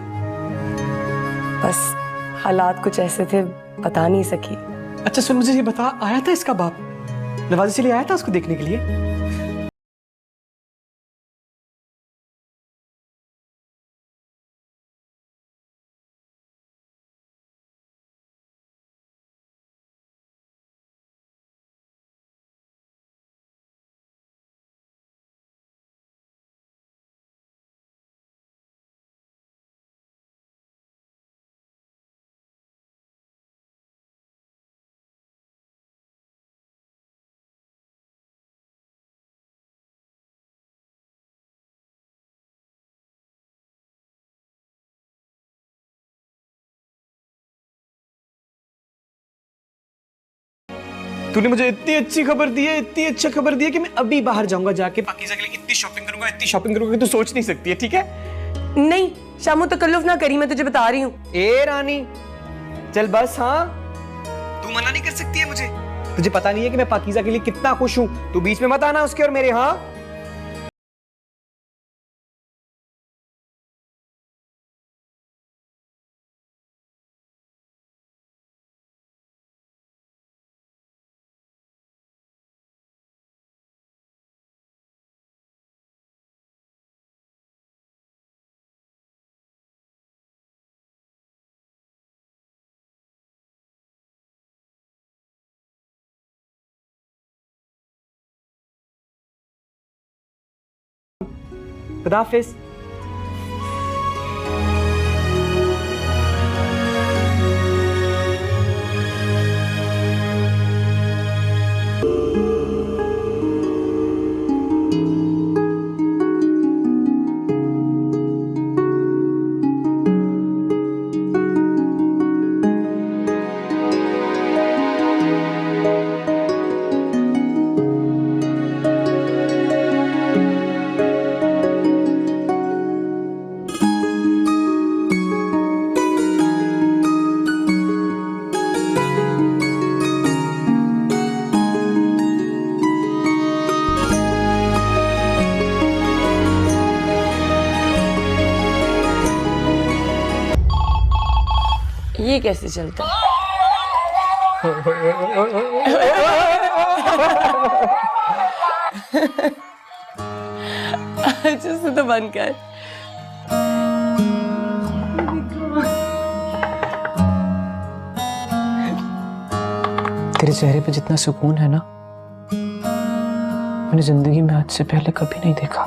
बस हालात कुछ ऐसे थे, बता नहीं सकी। अच्छा सुन, मुझे ये बता, आया था इसका बाप नवाजी से लिए आया था उसको देखने के लिए? तूने मुझे इतनी अच्छी खबर दी है, इतनी अच्छी खबर दी है कि मैं अभी बाहर जाऊंगा, जाके पाकीज़ा के लिए इतनी शॉपिंग करूंगा कि तू सोच नहीं सकती है, ठीक है? नहीं शामू, तकल्लुफ ना करी, मैं तुझे बता रही हूँ। ए रानी चल बस। हाँ तू मना नहीं कर सकती है मुझे। तुझे पता नहीं है कि मैं पाकीज़ा के लिए कितना खुश हूँ। तू बीच में मत आना उसके और मेरे। हाँ खुदा हाफिज़। ये कैसे चलता है? अच्छा से तो बंद कर। तेरे चेहरे पे जितना सुकून है ना, मैंने जिंदगी में आज से पहले कभी नहीं देखा।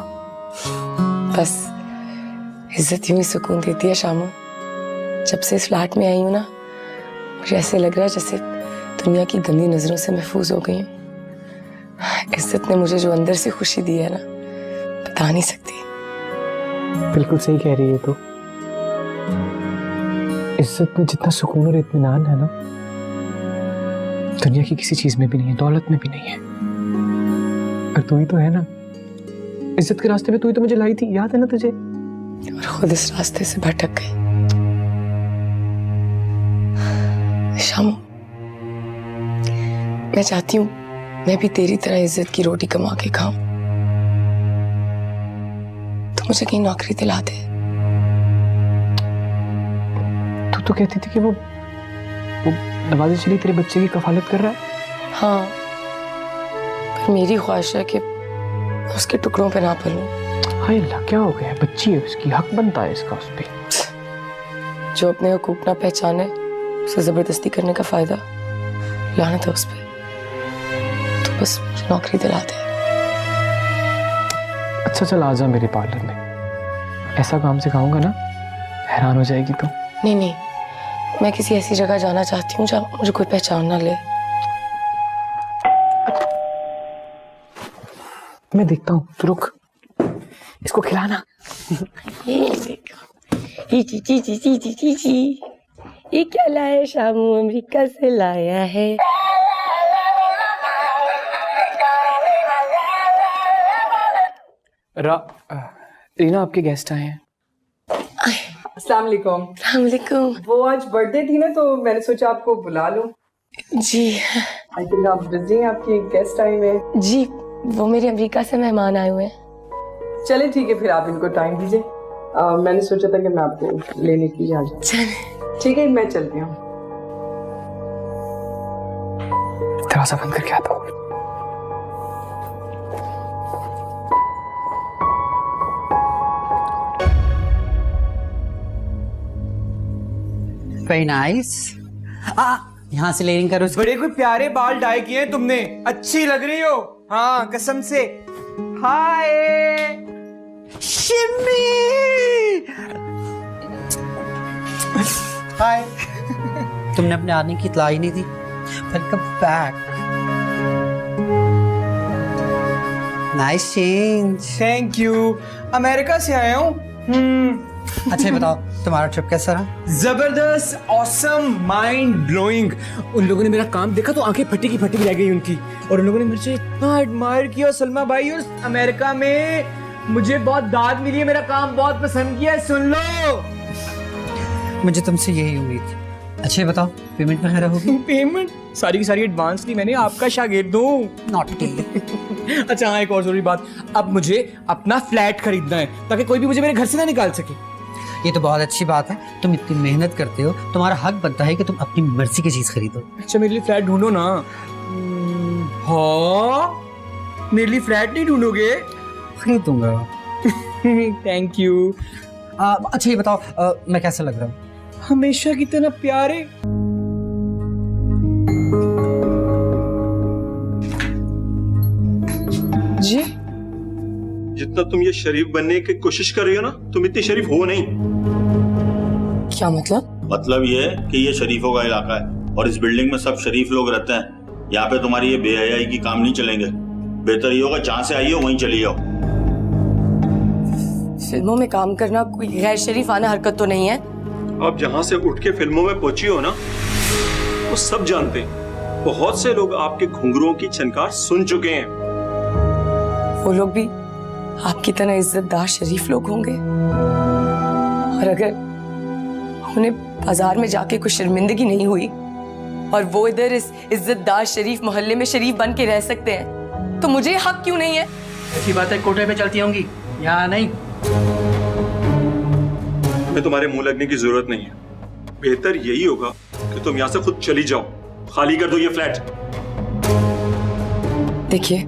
बस इज्जत यूं ही सुकून देती है शामू। जब से इस फ्लैट में आई हूं ना, मुझे ऐसे लग रहा है जैसे दुनिया की गंदी नजरों से महफूज हो गई हूँ। इज्जत ने मुझे जो अंदर से खुशी दी है ना, बता नहीं सकती। बिल्कुल सही कह रही है तू। इज्जत में जितना सुकून और इत्मीनान है ना, दुनिया की किसी चीज में भी नहीं है, दौलत में भी नहीं है। और तू ही तो है ना, इज्जत के रास्ते पे तू ही तो मुझे लाई थी, याद है ना तुझे? और खुद इस रास्ते से भटक गई। शामू, मैं चाहती हूँ मैं भी तेरी तरह इज्जत की रोटी कमा के खाऊं। तो मुझे कहीं नौकरी दिला दे। तू तो कहती थी कि वो नवाज़ शरीफ तेरे बच्चे की कफालत कर रहा है। हाँ, पर मेरी ख्वाहिश है कि उसके टुकड़ों पे ना पलूं। हाय अल्लाह, क्या हो गया? बच्ची है उसकी, हक बनता है इसका उस पे। जो अपने हुकूक ना पहचाने उसे जबरदस्ती करने का फायदा। लानत है उस पे। तो बस मुझे नौकरी दिला दे। अच्छा चल आजा मेरे पार्लर में, ऐसा काम सिखाऊंगा ना, हैरान हो जाएगी तू। नहीं नहीं, मैं किसी ऐसी जगह जाना चाहती हूँ जहाँ मुझे कोई पहचान ना ले। मैं देखता हूँ, तू रुक, इसको खिलाना। ये क्या लाया शामू? अमेरिका से लाया है। रीना आपके गेस्ट आए हैं। अस्सलाम वालेकुम। अस्सलाम वालेकुम। वो आज बर्थडे थी ना, तो मैंने सोचा आपको बुला लूं। जी आई थिंक आप बिजी हैं, आपके गेस्ट आए हुए हैं। जी, वो मेरे अमेरिका से मेहमान आए हुए हैं। चले ठीक है, फिर आप इनको टाइम दीजिए। मैंने सोचा था कि मैं आपको लेने के लिए आ जाऊं। चले ठीक है, मैं चलती हूँ। दरवाजा बंद करके आता हूँ। Very nice. यहाँ से लेयरिंग करो। बड़े कोई प्यारे बाल डाई किए हैं तुमने, अच्छी लग रही हो। हाँ कसम से। हाय शिम्मी। हाय। तुमने अपने आने की इत्तला ही नहीं दी। Welcome back. Nice change. Thank you. America से आया हूँ। अच्छा ये बताओ तुम्हारा ट्रिप कैसा रहा? जबरदस्त, ऑसम, माइंड ब्लोइंग। उन लोगों ने मेरा काम देखा तो आंखें फटी की फटी रह गई उनकी, और उन लोगों ने मुझे इतना एडमायर किया सलमा भाई, और अमेरिका में मुझे बहुत दाद मिली है, मेरा काम बहुत पसंद किया, सुन लो। मुझे तुमसे यही उम्मीद थी। अच्छा ये बताओ पेमेंट वगैरह होगी? पेमेंट सारी की सारी एडवांस ली मैंने, आपका शागिर्द हूँ। नॉटी। अच्छा हाँ, एक और जरूरी बात, अब मुझे अपना फ्लैट खरीदना है ताकि कोई भी मुझे मेरे घर से ना निकाल सके। ये तो बहुत अच्छी बात है, तुम इतनी मेहनत करते हो, तुम्हारा हक बनता है कि तुम अपनी मर्जी की चीज खरीदो। अच्छा मेरे लिए फ्लैट ढूंढो ना। हाँ, मेरे लिए फ्लैट नहीं ढूंढोगे? खरीद दूंगा। Thank you. अच्छा ये बताओ मैं कैसा लग रहा हूँ? हमेशा की तरह प्यारे। जी जितना तुम ये शरीफ बनने की कोशिश कर रही हो ना, तुम इतनी शरीफ हो नहीं। क्या मतलब? मतलब ये है कि ये शरीफों का इलाका है और इस बिल्डिंग में सब शरीफ लोग रहते हैं। यहाँ पे तुम्हारी ये बेहयाई की काम नहीं चलेंगे। बेहतर ये होगा जहाँ से आई हो वहीं चली जाओ। फिल्मों में काम करना कोई गैर शरीफाना हरकत तो नहीं है। आप जहाँ से उठ के फिल्मों में पहुंची हो ना, वो सब जानते हैं। बहुत से लोग आपके घुंघरुओं की छनकार सुन चुके हैं। वो लोग भी आपकी तरह इज्जतदार शरीफ लोग होंगे, और अगर उन्हें बाजार में जाके कुछ शर्मिंदगी नहीं हुई और वो इधर इस इज्जतदार शरीफ मोहल्ले में शरीफ बन के रह सकते हैं, तो मुझे हक क्यों नहीं है? ऐसी बात है कोटे पे चलती होंगी, यहाँ नहीं। मैं तुम्हारे मुंह लगने की जरूरत नहीं है। बेहतर यही होगा कि तुम यहाँ से खुद चली जाओ, खाली कर दो ये फ्लैट। देखिए,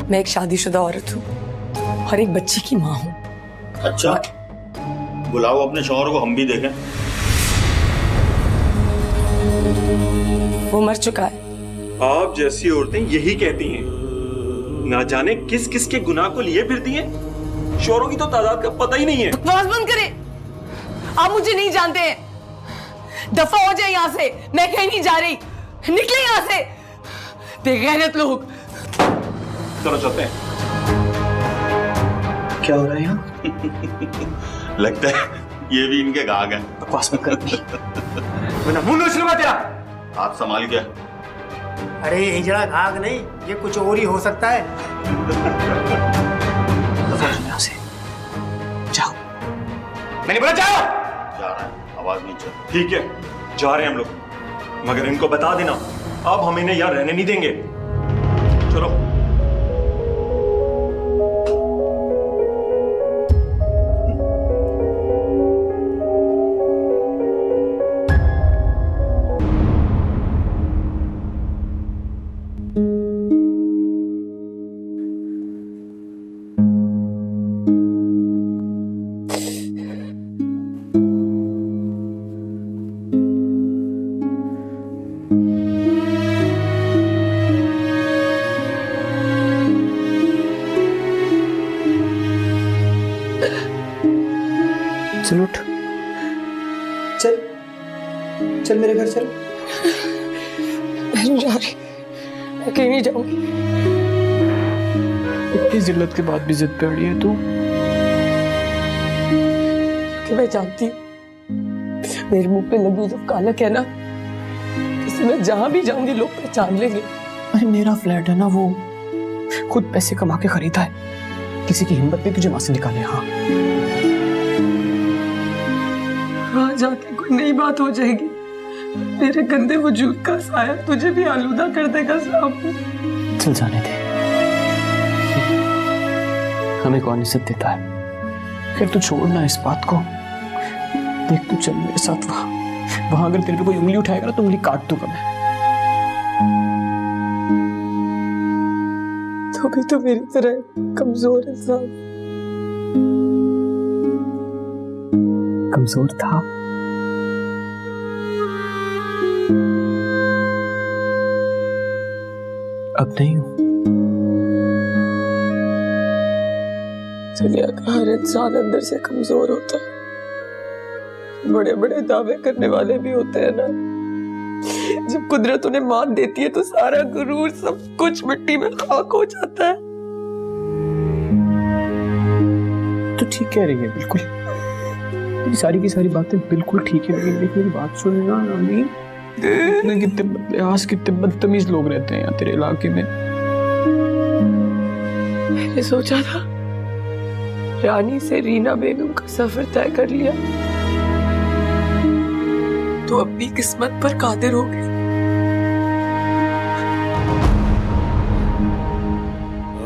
मैं एक शादीशुदा औरत हूँ और एक बच्ची की माँ हूँ। अच्छा, बुलाओ अपने शौहर को, हम भी देखें। वो मर चुका है। आप जैसी औरतें यही कहती हैं, ना जाने किस किस के गुनाह को लिए फिरती हैं। शौहरों की तो तादाद का पता ही नहीं है। बकवास बंद करें, आप मुझे नहीं जानते हैं। दफा हो जाए यहाँ से, मैं कहीं नहीं जा रही, निकले यहाँ से बेगैरत लोग। चलो चलते हैं। क्या हो रहा है यहाँ? लगता है ये भी इनके गाग हैं। बकवास मत कर। तेरा हाथ संभाल के। अरे हिजड़ा घाघ नहीं, ये कुछ और ही हो सकता है। यहाँ से जाओ। मैंने बोला जाओ। जा रहा है, आवाज नहीं चल। ठीक है, जा रहे हैं हम लोग, मगर इनको बता देना अब हम इन्हें यहाँ रहने नहीं देंगे। चलो। चल उठ, चल चल मेरे घर चल। मैं नहीं जा रही, मैं कहीं नहीं जाऊंगी। इतनी जिल्लत के बाद भी जिद पे अड़ी है तू। कि मैं जानती हूँ मेरे मुंह पे लगी जब कालक है ना, इसे मैं जहां भी जाऊंगी लोग पहचान लेंगे। अरे मेरा फ्लैट है ना, वो खुद पैसे कमा के खरीदा है, किसी की हिम्मत नहीं तुझे वहां से निकाले। हाँ, वहां जाके कोई नई बात हो जाएगी, मेरे गंदे वजूद का साया तुझे भी आलूदा कर देगा साहब। चल जाने दे, हमें कौन इज्जत देता है। फिर तू छोड़ना इस बात को। देख तू चल मेरे साथ वहां अगर तेरे पे कोई उंगली उठाएगा ना तो उंगली काट दूंगा मैं। तो भी तो मेरी तरह कमजोर इंसान। कमजोर था, अब नहीं हूं। दुनिया का हर इंसान अंदर से कमजोर होता है। बड़े बड़े दावे करने वाले भी होते हैं ना, जब कुदरत उन्हें मान देती है तो सारा गुरूर सब कुछ मिट्टी में खाक हो जाता है। तू ठीक कह रही है, बिल्कुल ये सारी की सारी बातें बिल्कुल ठीक है, लेकिन मेरी बात सुनना रानी। कितने बदमाश, कितने बदतमीज लोग रहते हैं यहाँ तेरे इलाके में। मैंने सोचा था रानी से रीना बेगम का सफर तय कर लिया तो अपनी किस्मत पर कादिर हो गई,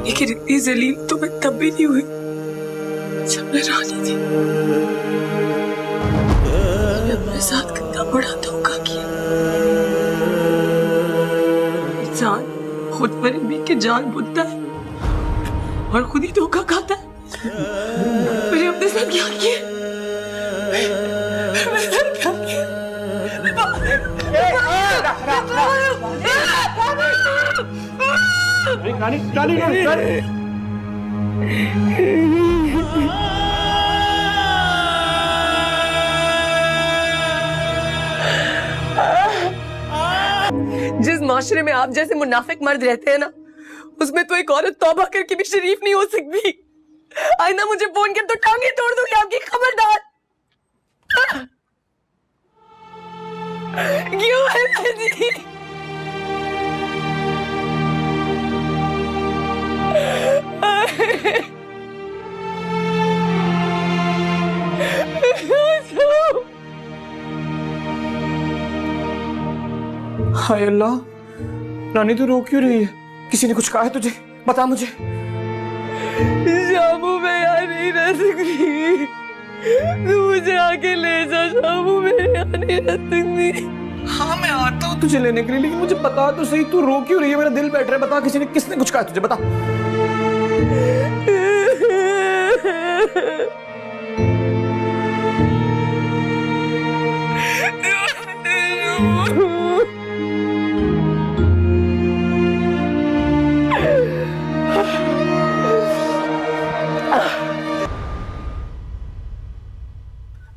लेकिन इतनी जलील तो मैं तब भी नहीं हुई जब मैं रानी थी। मैंने अपने साथ कितना बड़ा धोखा किया। इंसान खुद पर भी के जान बुनता है और खुद ही धोखा खाता है। मैंने अपने साथ क्या किया? मेरे साथ क्या किया? जिस माशरे में आप जैसे मुनाफिक मर्द रहते हैं ना, उसमें तो एक औरत तौबा करके भी शरीफ नहीं हो सकती। आइंदा मुझे फोन कर तो टांगे तोड़ दूंगी आपकी, खबरदार। क्यों है जी? हाय अल्लाह, रानी तू रो क्यों रही है? किसी ने कुछ कहा है तुझे? बता मुझे। शामू मैं यहाँ नहीं रह सकती, तू मुझे आके ले जा। शामू मैं यहाँ नहीं रह सकती। हाँ मैं आता हूँ तुझे लेने के लिए, लेकिन मुझे बता तो सही तू रो क्यों रही है? मेरा दिल बैठ रहा है। बता, किसने कुछ कहा तुझे? बता।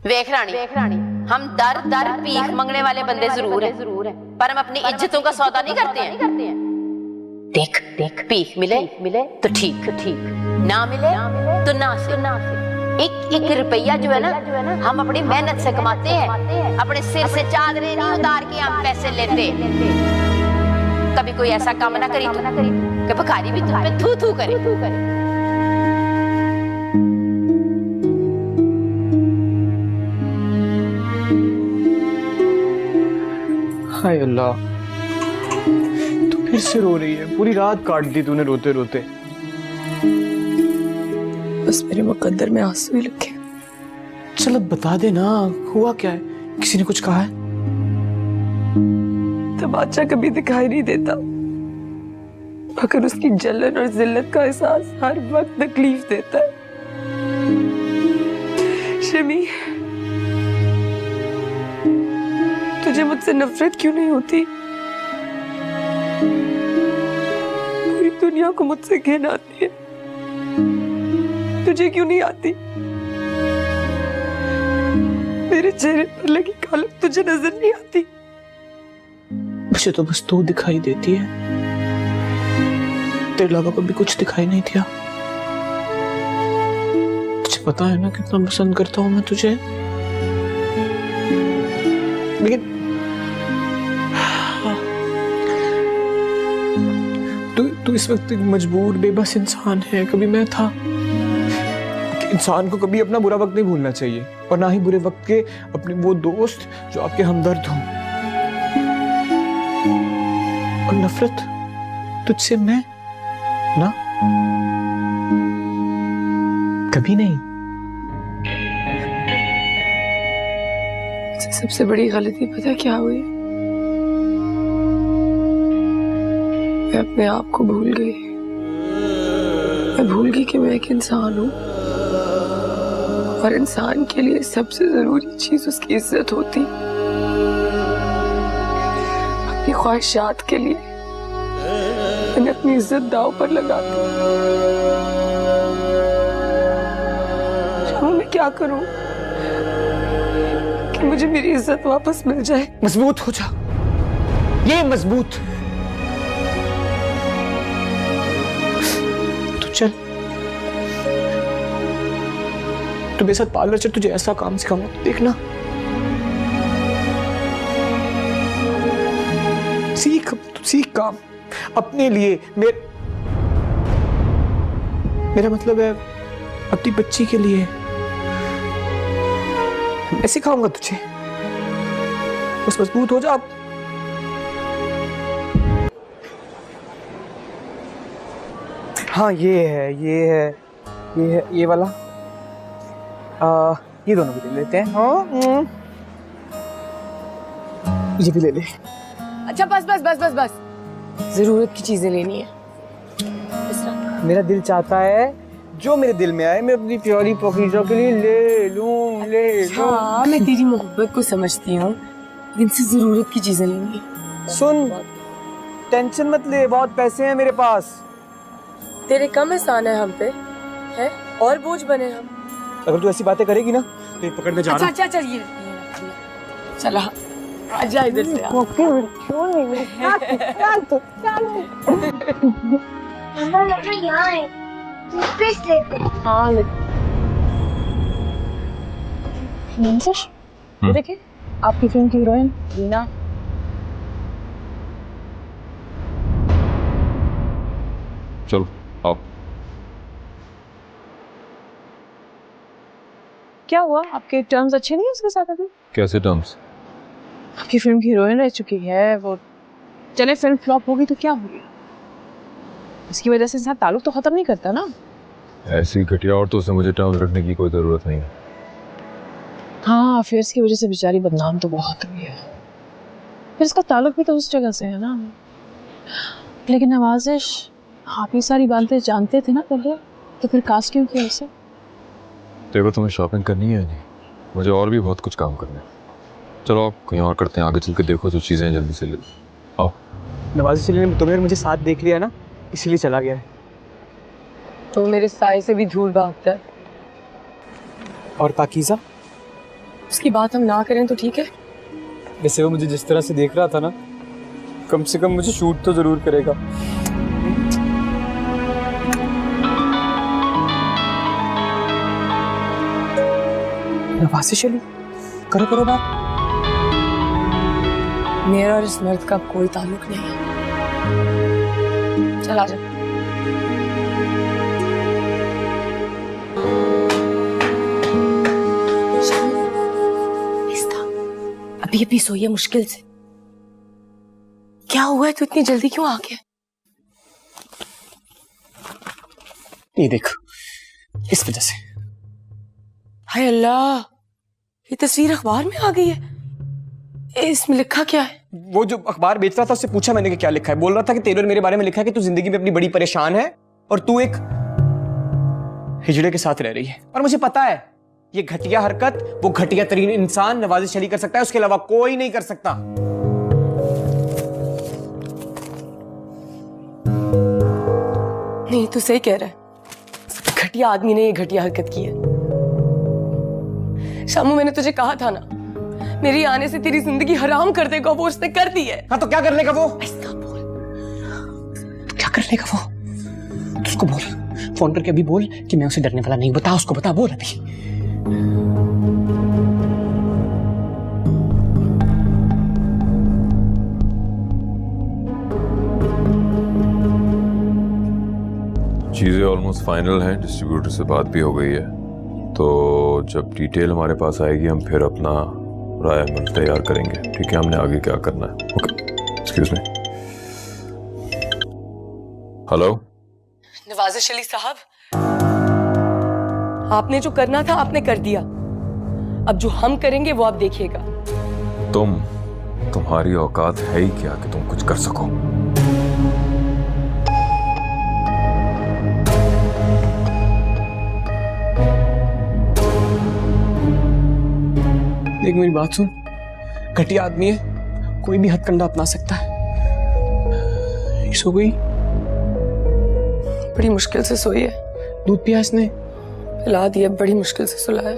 वेख रानी, हम दर दर भीख मंगने वाले बंदे जरूर हैं, पर हम अपनी इज्जतों का सौदा नहीं करते हैं। देख भीख मिले तो ठीक, ना मिले तो ना से। एक रुपया जो है ना हम अपनी मेहनत से कमाते हैं। अपने सिर से चादरें नहीं उतार के हम पैसे लेते। कभी कोई ऐसा काम ना करी कि भिखारी भी तुम पे थू थू करे। हाय अल्लाह, तू फिर से रो रही है। पूरी रात काट दी तूने रोते रोते। बस मेरे मुकद्दर में आंसू ही लिखे। चल अब बता दे ना, हुआ क्या है? किसी ने कुछ कहा है? तमाचा कभी दिखाई नहीं देता, मगर उसकी जलन और जिल्लत का एहसास हर वक्त तकलीफ देता है। शमी, तुझे मुझसे नफरत क्यों नहीं होती? पूरी दुनिया को मुझसे घिन आती है, तुझे क्यों नहीं आती? मेरे चेहरे पर लगी कालक तुझे नजर नहीं आती? मुझे तो बस तू दिखाई देती है, तेरे अलावा कभी कुछ दिखाई नहीं दिया। तुझे पता है ना कितना पसंद करता हूं मैं तुझे, लेकिन तू इस वक्त एक मजबूर बेबस इंसान है। कभी मैं था। इंसान को कभी अपना बुरा वक्त नहीं भूलना चाहिए, और ना ही बुरे वक्त के अपने वो दोस्त जो आपके हमदर्द हों। और नफरत तुझसे मैं ना, कभी नहीं। सबसे बड़ी गलती पता क्या हुई? मैं अपने आप को भूल गई। मैं भूल गई कि मैं एक इंसान हूँ, और इंसान के लिए सबसे जरूरी चीज उसकी इज्जत होती। अपनी ख्वाहिशात के लिए मैंने अपनी इज्जत दांव पर लगा दी। मैं क्या करूं कि मुझे मेरी इज्जत वापस मिल जाए? मजबूत हो जा, ये मजबूत। तू तू मेरे साथ पार्लर चल, तुझे ऐसा काम सिखाऊंगा, तो देखना। सीख, तू सीख काम अपने लिए। मेरा मतलब है अपनी बच्ची के लिए। मैं सिखाऊंगा तुझे, बस मजबूत हो जा। हाँ ये वाला। ये दोनों भी ले लेते हैं। हाँ ये भी ले ले। अच्छा बस बस बस बस बस, जरूरत की चीजें लेनी है। मेरा दिल चाहता है जो मेरे दिल में आए मैं अपनी प्यारी पकीजा के लिए ले लूं। हाँ मैं तेरी मोहब्बत को समझती हूँ, लेकिन से जरूरत की चीजें लेनी है। सुन, टेंशन मत ले, बहुत पैसे हैं मेरे पास। तेरे कम एहसान है हम पे, है और बोझ बने हम। अगर तू ऐसी बातें करेगी ना तो ये पकड़ने जा रहा। अच्छा चलिए, चला आजा इधर से। देखिए आपकी फिल्म की हीरोइन रीना। चलो आओ। क्या हुआ, आपके टर्म्स अच्छे नहीं है उसके साथ अभी? कैसे टर्म्स? आपकी फिल्म की हीरोइन रह चुकी है वो। चले फिल्म फ्लॉप होगी तो क्या हो गया, इसकी वजह से इंसान ताल्लुक तो खत्म नहीं करता ना। ऐसी घटिया औरतों से मुझे टर्म्स रखने की कोई जरूरत नहीं है। हाँ अफेयर्स की वजह से बेचारी बदनाम तो बहुत हुई है, फिर इसका ताल्लुक भी तो उस जगह से है ना। लेकिन नवाजिश आप ये सारी बातें जानते थे ना पहले, तो फिर कास्ट क्यों किया उसे? देखो तुम्हें शॉपिंग करनी है नहीं, मुझे और भी बहुत कुछ काम करना है। चलो आप कहीं और करते हैं, आगे चल के देखो जो चीज़ें जल्दी से ले आओ। नवाज़िश अली ने तुम्हें मुझे साथ देख लिया ना, इसीलिए चला गया है। तो मेरे साए से भी धूल भागता है। और पाकीज़ा, उसकी बात हम ना करें तो ठीक है। वैसे वो मुझे जिस तरह से देख रहा था ना, कम से कम मुझे शूट तो जरूर करेगा। नवाज़िश अली, करो करो बात। मेरा और इस मर्द का कोई ताल्लुक नहीं है। चल आजा। अभी अभी सोई है मुश्किल से। क्या हुआ है, तू इतनी जल्दी क्यों आ गया? ये देख, इस वजह से। हाय अल्लाह, ये तस्वीर अखबार में आ गई है। इसमें लिखा क्या है? वो जो अखबार बेच रहा था उससे पूछा मैंने कि क्या लिखा है। बोल रहा था कि तेरे और मेरे बारे में लिखा है कि तू जिंदगी में अपनी बड़ी परेशान है और तू एक हिजड़े के साथ रह रही है। और मुझे पता है ये घटिया हरकत वो घटिया तरीन इंसान नवाज़िश अली कर सकता है, उसके अलावा कोई नहीं कर सकता। नहीं, तू सही कह रहा है, घटिया आदमी ने ये घटिया हरकत की है। शामू, मैंने तुझे कहा था ना, मेरी आने से तेरी जिंदगी हराम कर देगा, वो उसने कर दी है। हाँ तो क्या कर लेगा वो? ऐसा बोल। क्या कर लेगा वो? उसको बोल, फोन करके अभी बोल कि मैं उसे डरने वाला नहीं। बता उसको, बता, बोल अभी। चीज़ें ऑलमोस्ट फाइनल हैं, डिस्ट्रीब्यूटर से बात भी हो गई है, तो जब डिटेल हमारे पास आएगी हम फिर अपना राय अमल तैयार करेंगे। ठीक है, हमने आगे क्या करना है। Okay, excuse me. Hello Nawazish Ali sahab, आपने जो करना था आपने कर दिया। अब जो हम करेंगे वो आप देखिएगा। तुम्हारी औकात है ही क्या कि तुम कुछ कर सको? देख मेरी बात सुन, घटिया आदमी है, कोई भी हथकंडा अपना सकता है। सो गई? बड़ी मुश्किल से सोई है। दूध पिया इसने? पिला दिया, बड़ी मुश्किल से सुलाया।